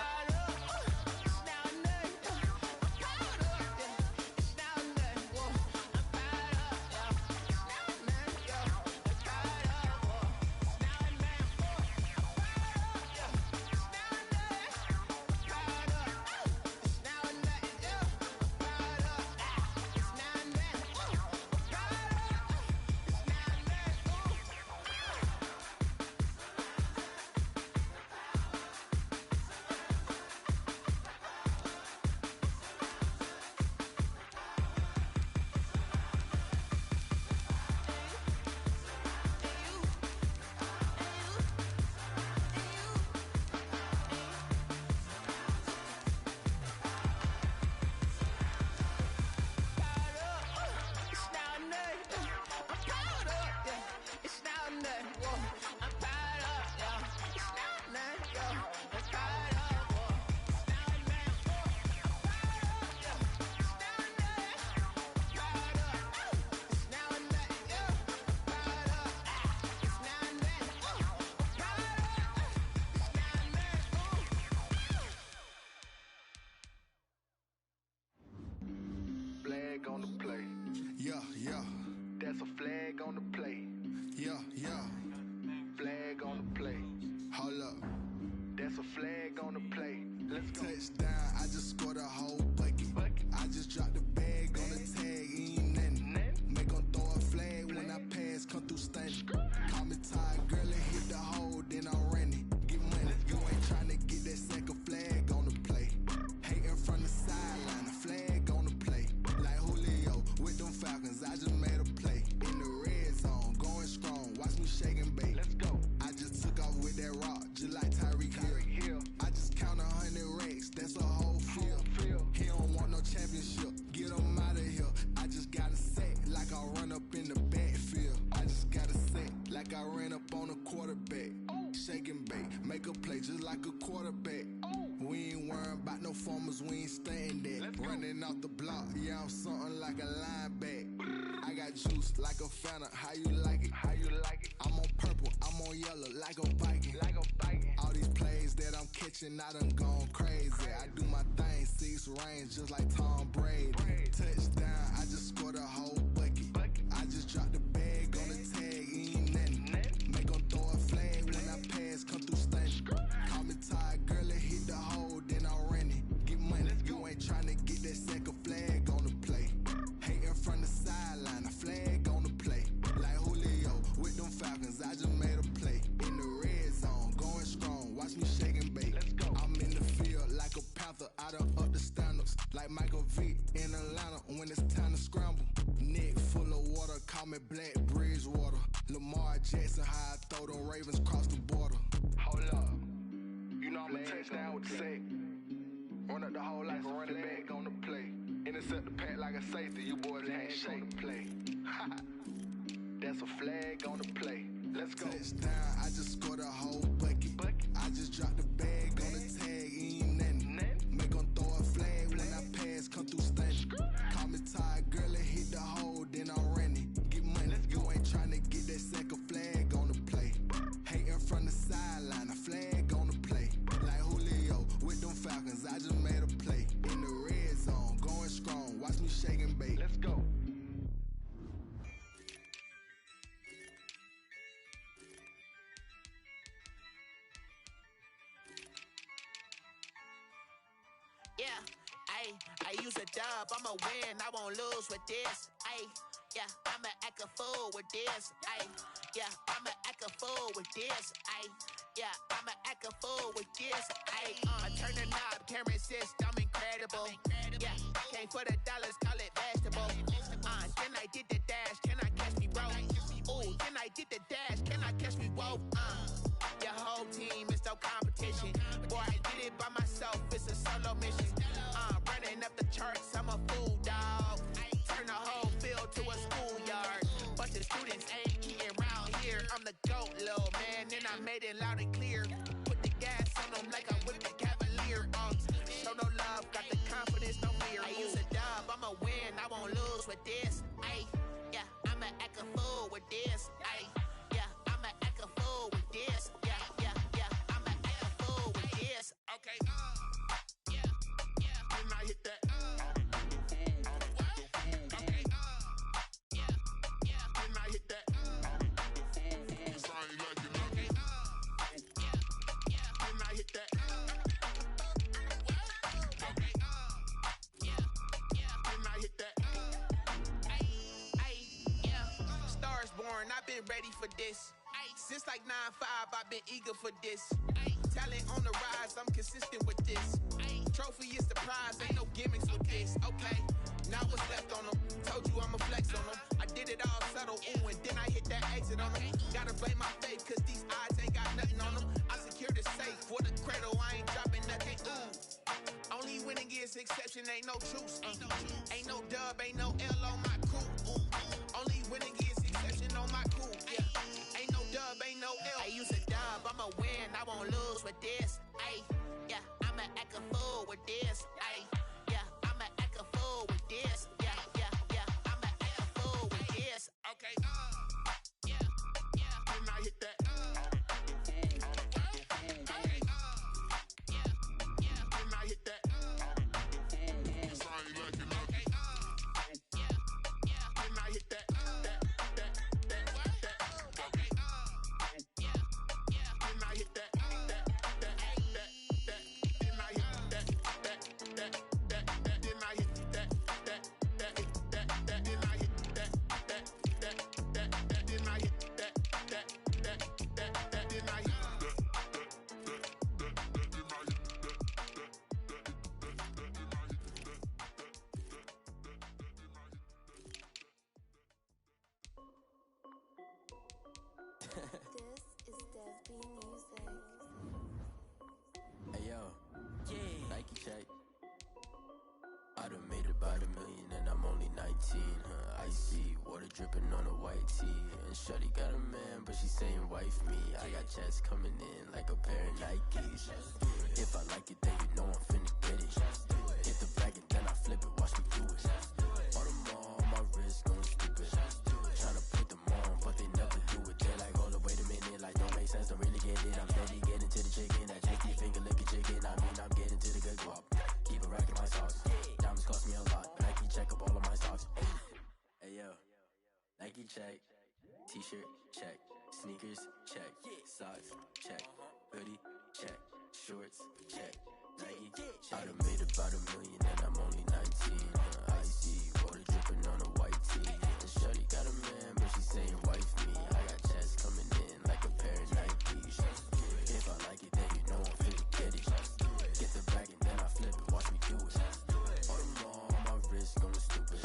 Flag on the play. Yeah, yeah. That's a flag on the play. Yeah, yeah. Flag on the play. Hold up. That's a flag on the play. Let's go. Touchdown, I just scored a whole bucket. I just dropped the bag on the tag, ain't nothing. Make 'em throw a flag when I pass, come through stunning. Call me tired, girl, and hit the hole, then I'm running. Get money, you ain't tryna get that second flag on the play. Hating from the sideline, a flag on the play. Like Julio with them Falcons, I just made a play. In the red zone, going strong, watch me shake and bake. Let's go. I just took off with that rock, just like Tyreek Hill. I just count 100 racks, that's a whole field. He don't want no championship, get him out of here. I just got a set, like I run up in the backfield. I just got a set, like I ran up on a quarterback. Shake and bake, make a play just like a quarterback. We ain't worrying about no farmers, we ain't staying there. Running off the block, yeah, I'm something like a lineback. I got juice like a Fanta, how you like it? How you like it? I'm on purple, I'm on yellow, like a Viking. Like a Viking. All these plays that I'm catching, I done gone crazy. I do my thing, 6 range, just like Tom Brady. Touchdown, I just scored a whole bucket. I just dropped the bag on the tag, ain't nothing. Make 'em throw a flag when I pass, come through stunning. Call me tired, girl, it hit the hole, then I ran it. Get money, you ain't tryna get that second flag on the play. Hating from the sideline, a flag on the play. Like Julio with them Falcons, I just made a play. In the red zone, going strong, watch me shake and bake. I'm in the field like a panther, I done up the standards. Like Michael Vick in Atlanta when it's time to scramble. Neck full of water, call me Black Bridgewater. Lamar Jackson, how I throw them Ravens cross the border. Hold up, you know I'm a touchdown with the sack. Run up the whole like a running back on the play. Intercept the pack like a safety, you boys ain't shake the play. That's a flag on the play. Let's go. Touchdown, I just scored a whole bucket. I just dropped the bag on the tag, ain't nothing. Make 'em throw a flag when I pass, come through stunning. Call me tired, girl, it hit the hole, then I ran it. Get money, you ain't tryna get that second flag on the play. Hating from the sideline, a flag on the play. Like Julio with them Falcons, I just made a play. In the red zone, going strong, watch me shake and bake. Let's go. Yeah, I use a dub, I'ma win, I won't lose with this. Yeah, I'ma act a fool with this. Yeah, I'ma act a fool with this. Yeah, I'ma act a fool with this. I turn the knob, camera assist, I'm incredible. Yeah, came for the dollars, call it vegetable. Then I did the dash, can I catch me, bro? Ooh, then I did the dash, can I catch me, whoa? Your whole team is no competition. Boy, I did it by myself, it's a solo mission. Running up the charts, I'm a fool, dog. Turn the whole field to a schoolyard. Bunch of students ain't eating round here. I'm the GOAT, little man, and I made it loud and clear. Put the gas on them like I whipped the Cavalier. Show no love, got the confidence, no fear. I use a dub, I'ma win, I won't lose with this. Yeah, I'ma act a fool with this. Yeah, I'ma act a fool with this. Yeah, I'ma act a fool with this. Okay, then I hit that. Okay, then I hit that. It's I ain't like it, okay. Then I hit that. Okay, then I hit that. Stars born, I've been ready for this. Since like 9-5, I've been eager for this. Talent on the rise, I'm consistent with this. Trophy is the prize, ain't no gimmicks with this. Okay, now what's left on them? Told you I'ma flex on them. I did it all subtle, ooh, and then I hit that exit on them. Gotta blame my faith, cause these odds ain't got nothing on them. I secure the safe for the cradle, I ain't dropping nothing, ooh. Only winning is exception, ain't no truce. Ain't no dub, ain't no L on my crew. Only winning is exception on my crew. Yeah, ain't no dub, ain't no L. I use a dub, I'ma win, I won't lose with this. Yeah, I'ma act a fool with this. Yeah, I'ma act a fool with this. Yeah, I'ma act a fool with this. Okay, then I hit that. Okay, then I hit that. It's I ain't like it, okay. Then I hit that. Okay, then I hit that. Hey yo, Nike check. I done made about $1 million and I'm only 19. Icy water dripping on a white tee. And Shorty got a man, but she saying wife me. I got checks coming in like a pair of Nikes. If I like it, then you know I'm finna Nike check, t-shirt check, sneakers check, socks check, hoodie check, shorts check, Nike check. I done made about $1 million and I'm only 19. Icy water dripping on a white tee. And shorty got a man, but she saying wife me. I got checks coming in like a pair of Nikes. If I like it, then you know I'm finna get it. Get the bag and then I flip it, watch me do it. All them on my wrist going stupid.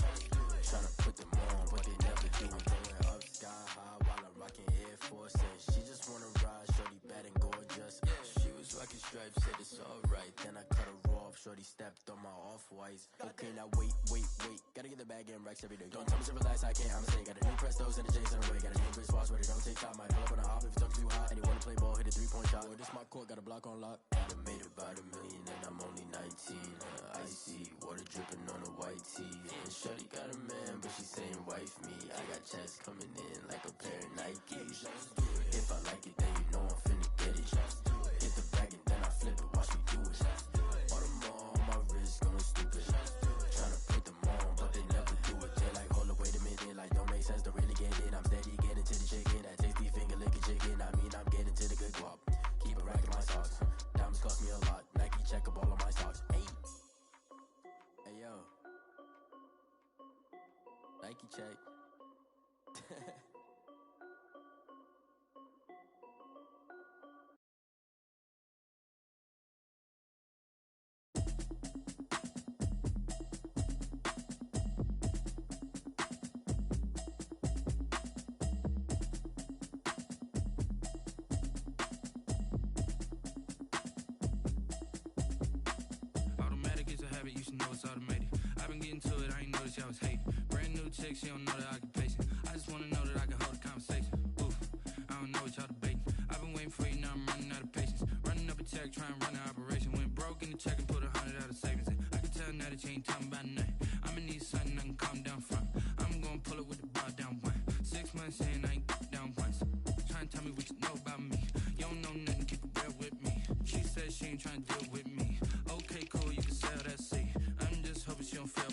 Tryna put them on, but they never do it. Going up sky high while I'm rocking Air Force. And she just wanna ride, shorty bad and gorgeous. She was rocking stripes, said it's alright. Then I cut her off, shorty stepped on my off-whites. Okay, now wait. Gotta get the bag and racks every day. Don't tell me to relax, I can't, I'ma say. Got a new Prestos and a Jason away. Got a new Chris Foss, but it don't take time. Might pull up on a hop if it's talking too hot. And you wanna play ball, hit a 3-point shot. Or this my court, got a block on lock. I done made about $1 million and I'm only 19. Icy water dripping on a white tee. And shorty got a man, but she saying wife me. I got checks coming in like a pair of Nikes. If I like it, then you know I'm finna get it. Get the bag and then I flip it, watch me do it. All them on my wrist going stupid. Tryna put them on, but they never do it. They like, hold up, wait a minute, like don't make sense, don't really get it. I'm steady getting to the chicken, that tasty finger licking chicken. I mean, I'm getting to the good guap. Keep a rack in my socks. Diamonds cost me a lot. Nike check up all of my socks. Hey yo, Nike check. Automatic is a habit, you should know it's automated. I've been getting to it, I ain't noticed y'all was hating. Brand new chick, she don't know the occupation. I just wanna know that I can hold a conversation. Oof, I don't know what y'all debating. I've been waiting for you, now I'm running out of patience. Running up a check, trying to run an operation. Went broke in the check and put 100 out of savings in. I can tell now that you ain't talking about nothing. I'ma need something I can calm down from. I'm gonna pull it with the bar down one. 6 months in, I ain't down once. Trying to tell me what you know about me. You don't know nothing, keep it real with me. She said she ain't trying to deal with me. Okay, cool, you can sell that seat. I'm just hoping she don't fail.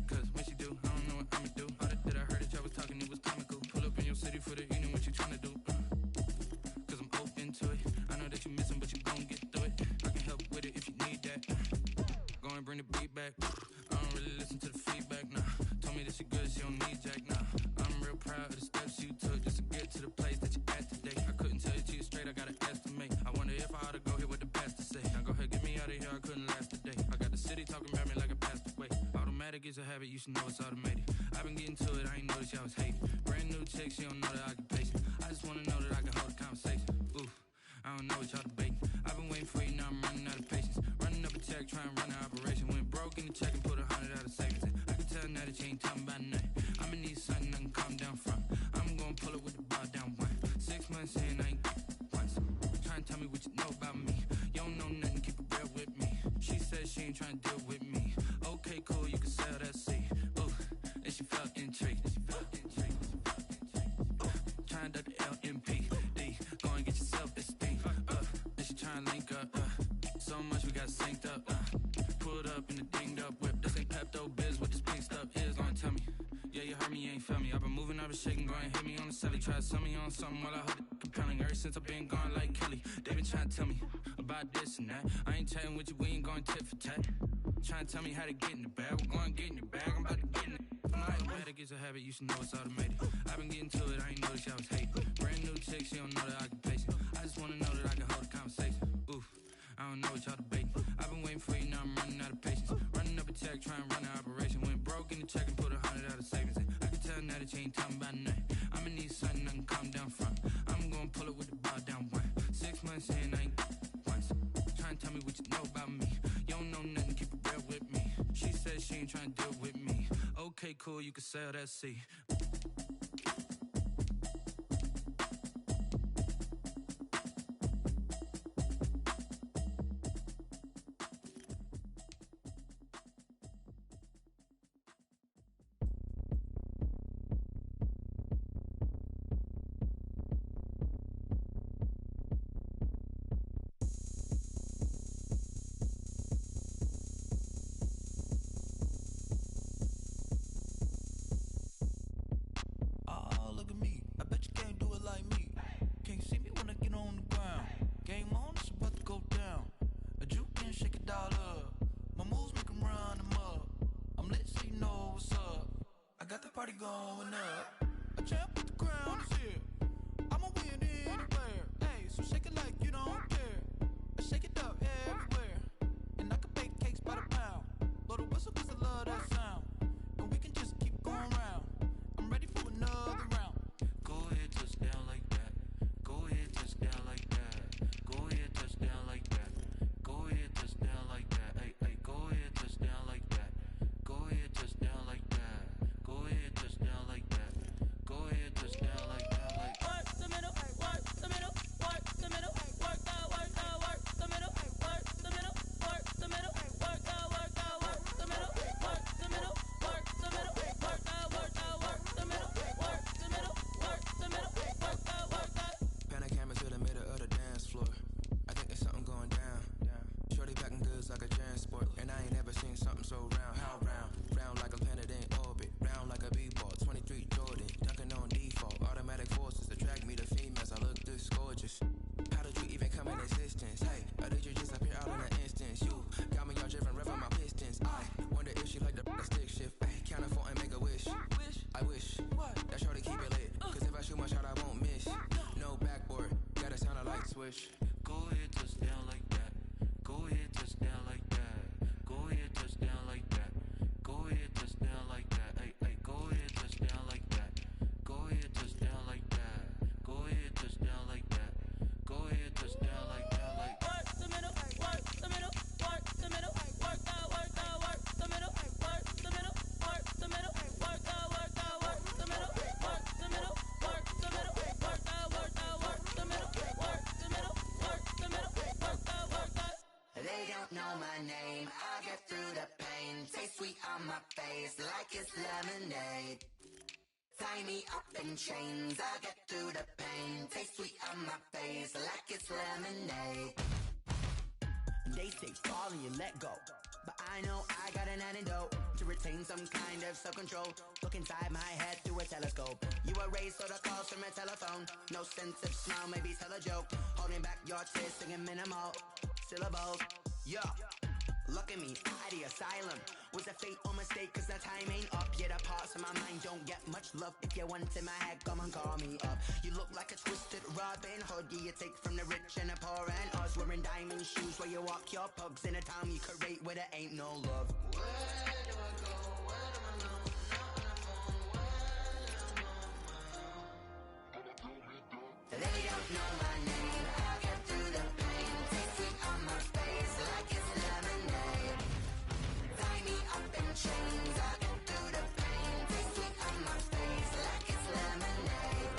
Cause when she do, I don't know what I'ma do. All that I heard that y'all was talking, it was comical. Pull up in your city for the evening, what you trying to do? Cause I'm open to it. I know that you missing, but you gon' get through it. I can help with it if you need that. Go and bring the beat back. I don't really listen to the feedback, nah. Told me that she good, she don't need jack, nah. I'm real proud of the steps you took just to get to the place that you at today. I couldn't tell you to you straight, I gotta estimate. I wonder if I ought to go here with the pastor say. Now go ahead, get me out of here, I couldn't last a day. I got the city talking about me like a passed away. Automatic is a habit, you should know it's automated. I've been getting to it, I ain't noticed y'all was hating. Brand new chick, she don't know the occupation. I just wanna know that I can hold a conversation. Oof, I don't know what y'all debating. I've been waiting for you, now I'm running out of patience. Running up a check, trying to run an operation. Went broke in the check and put 100 out of savings in. I can tell now that you ain't talking about nothing. I'ma need something I can calm down from. I'm gonna pull it with the bar down one. 6 months in, I ain't once. Trying to tell me what you know about me. You don't know nothing, keep it real with me. She said she ain't trying to deal with me. Okay, cool, you can sell that seat. Ooh, and she felt intrigued. Trying to the LMPD. Go and get yourself esteem. And she trying to link up. So much we got synced up. Pulled up in the dinged up whip. This ain't Pepto Biz, what this pink stuff is. Don't tell me. Yeah, you heard me, you ain't felt me. I've been moving, I've been shaking, go and hit me on the celly. Try to sell me on something while I hold it compelling. Ever since I've been gone like Kelly, they been trying to tell me about this and that. I ain't chatting with you, we ain't going tit for tat. Trying to tell me how to get in the bag. We're going to get in the bag, I'm about to get in it. Automatic is a habit, you should know it's automated. I've been getting to it, I ain't noticed y'all was hating. Brand new chick, she don't know the occupation. I just wanna know that I can hold a conversation. Oof, I don't know what y'all debating. I've been waiting for you, now I'm running out of patience. Running up a check, trying to run an operation. Went broke in the check and put 100 out of savings in. I can tell now that you ain't talking about nothing. I'ma need something I can calm down from. I'm gonna pull it with the bar down one. 6 months in, I ain't once. Trying to tell me what you know about me. You don't know nothing, keep it real with me. She said she ain't trying to deal with me. Okay, cool, you can sell that seat. wanna get on the ground. Game on, it's about to go down. A juke and shake it all up. My moves make 'em run them up. I'm lit so you know what's up. I got the party going up. A champ with the crown is here. I'ma win anywhere. Hey, so shake it like you don't care. I shake it up everywhere. And I can bake cakes by the pound. Blow the whistle 'cause I love that sound. And we can just keep going round. I'm ready for another round. Go ahead, touch down like that. Go ahead, touch down like that. Go ahead, touch down like that. Go ahead, touch down like that. Hey, hey, go ahead, touch down like that. Go ahead, touch down like that. Go ahead, touch down like that. Go ahead, touch down like that. Like work the middle, work the middle, work the middle, work the middle, work the middle, work the middle, work the middle, work the middle, work the middle, work the middle, work the middle, work the middle, work the. Pan a camera to the middle of the dance floor. I think there's something going down. Shorty packing goods like a transport, and I ain't never seen something so round. How round? Round like a planet in orbit, round like a b-ball. 23 Jordan, dunking on default. Automatic forces attract me to females. I look this gorgeous. How did you even come in existence? Hey, or did you just appear out in an instance? You got me all driven, revving my pistons. I wonder if she like the stick shift. Hey, count it for and make a wish. I wish that shorty keep it lit. 'Cause if I shoot my shot, I won't miss. No backboard, gotta sound a light switch. Go ahead, touch down like that. Go ahead, touch down like that. Go ahead, touch down like that. Go ahead, touch down like that. Hey, hey, go ahead, touch down like that. Go ahead, touch down like that. Go ahead, touch down like that. Go ahead, touch down like that. Like work the middle, work the middle, work the middle, work the middle, work the middle, work the middle, work the middle, work the middle, work the middle, work the middle, work the middle, work the middle, work the middle, work the middle, work the. They don't know my name. I get through the pain. Taste sweet on my face like it's lemonade. Tie me up in chains. I get through the pain. Taste sweet on my face like it's lemonade. They say fall and you let go, but I know I got an antidote to retain some kind of self-control. Look inside my head through a telescope. You erase all the calls from a telephone. No sense of smile, maybe tell a joke. Holding back your tears, singing minimal syllables. Yeah, look at me, out the asylum. Was a fate or mistake, 'cause the time ain't up. Yeah, the parts of my mind don't get much love. If you want in my head, come and call me up. You look like a twisted Robin Hood. Yeah, you take from the rich and the poor and us. Wearing diamond shoes where you walk your pugs in a town you create where there ain't no love. Where do I go? Where do I know? They don't know my name. I get through the pain. Taste sweet on my face like it's lemonade. Tie me up in chains. I get through the pain. Taste sweet on my face like it's lemonade.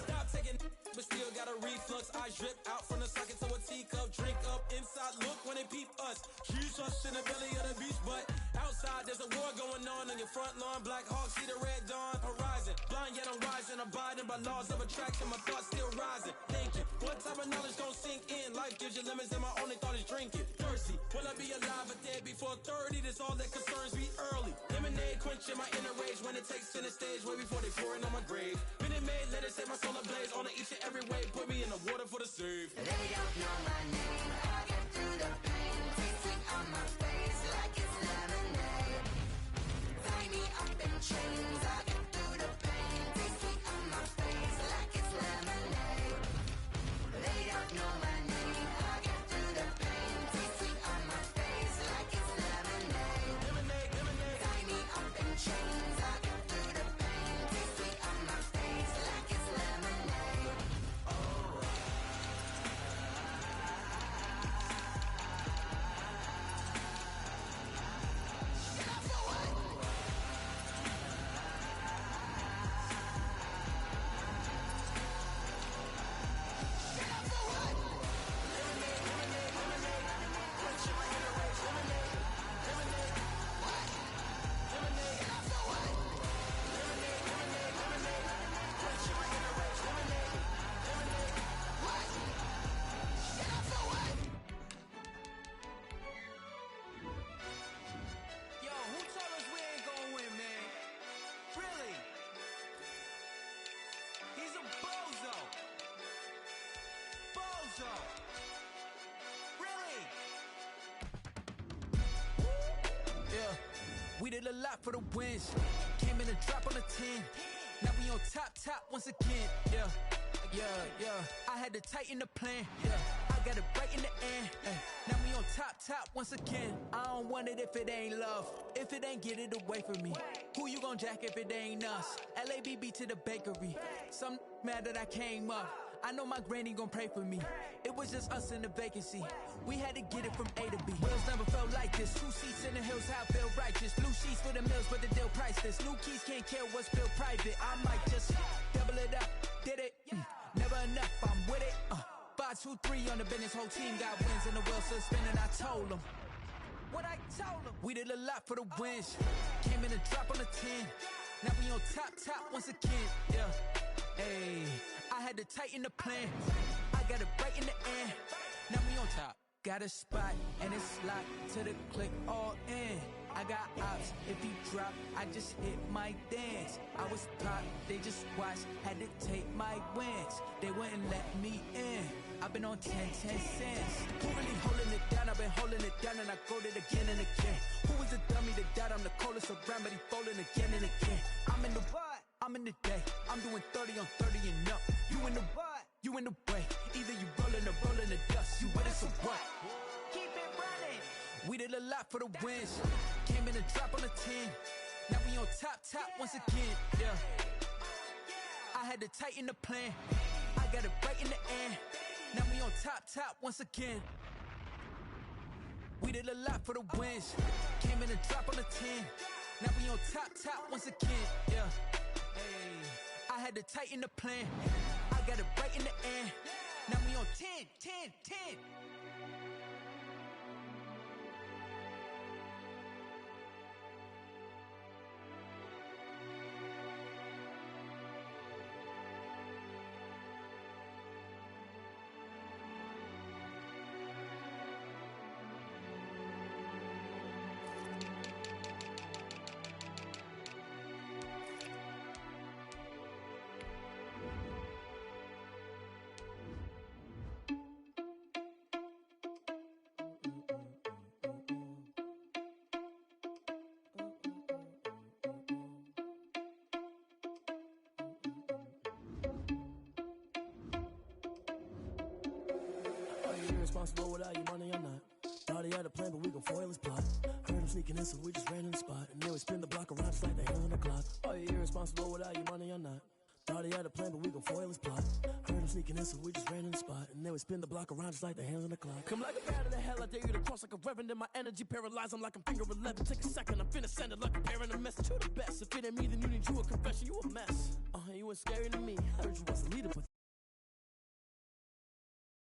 Stop taking but still got a reflux. Eyes drip out from the socket to a teacup. Drink up inside, look when they peep us. Huge us in the belly of the beach, but outside there's a war going on your front lawn. Black Hawk, see the red dawn horizon. Blind yet I'm rising, abiding by laws of attraction. My thoughts still rising. Thinking, what type of knowledge gon' sink in? Life gives you lemons and my only thought is drinking. Thirsty, will I be alive or dead before 30? That's all that concerns me early. Lemonade quenching my inner rage when it takes center stage way before they pour it on my grave. Minute Maid, let it set my soul ablaze on each and every way. Put me in the water for the save. They don't know my name. I get through the pain. Taste sweet on my face like it's lemonade. Tie me up in chains. I get through the pain. Taste sweet on my face like it's lemonade. They don't know my name. I get through the pain. Taste sweet on my face like it's lemonade. Lemonade, lemonade. Tie me up in chains. I get through the pain. Taste sweet on my face like it's lemonade. Oh. We did a lot for the wins. Came in a drop on a 10. Now we on top once again. Yeah. I had to tighten the plan. Yeah. I got it right in the end. Now we on top once again. I don't want it if it ain't love. If it ain't, get it away from me. Who you gon' jack if it ain't us? LABB to the bakery. Some mad that I came up. I know my granny gon' pray for me. It was just us in the vacancy. We had to get it from A to B. Wheels never felt like this. 2 seats in the hills, how I feel righteous. Blue sheets for the mills, but the deal priceless. New keys can't kill what's built private. I might just double it up. Did it? Never enough, I'm with it. 5, 2, 3 on the business. Whole team got wins and the wheels still spinning. I told them what I told them. We did a lot for the wins. Came in a drop on a 10. Now we on top once again. Yeah. Hey, I had to tighten the plan. I got it right in the end. Now we on top. Got a spot and it's locked to the click all in. I got ops, if he drop, I just hit my dance. I was pop, they just watched, had to take my wins. They wouldn't let me in. I've been on 10 cents. Who really holding it down? I've been holding it down and I go it again and again. Who was the dummy that died? I'm the coldest around, but he folding again and again. I'm in the what? I'm in the day. I'm doing 30 on 30 and up. You in the what? You in the way. Either you rolling or rolling the dust. You with us or what? Keep it running. We did a lot for the wins. Came in a drop on a 10. Now we on top once again. Yeah. I had to tighten the plan. I got it right in the end. Now we on top once again. We did a lot for the wins. Came in a drop on a 10. Now we on top once again. Yeah. Hey, I had to tighten the plan. I got it right in the end. Now we on 10. Irresponsible without your money or not. Thought he had a plan, but we gon' foil his plot. Heard him sneaking in, so we just ran in the spot. And then we spin the block around just like the hands on the clock. Are you irresponsible without your money or not? Thought he had a plan, but we gon' foil his plot. Heard him sneaking in, so we just ran in the spot. And then we spin the block around just like the hands on the clock. Come like a bat of the hell, I dare you to cross like a reverend. And my energy paralyzed, I'm like I'm finger 11. Take a second, I'm finna send it like a parent a message. You the best, if it ain't me, then you need you a confession. You a mess. You was scary to me. I heard you was a leader, but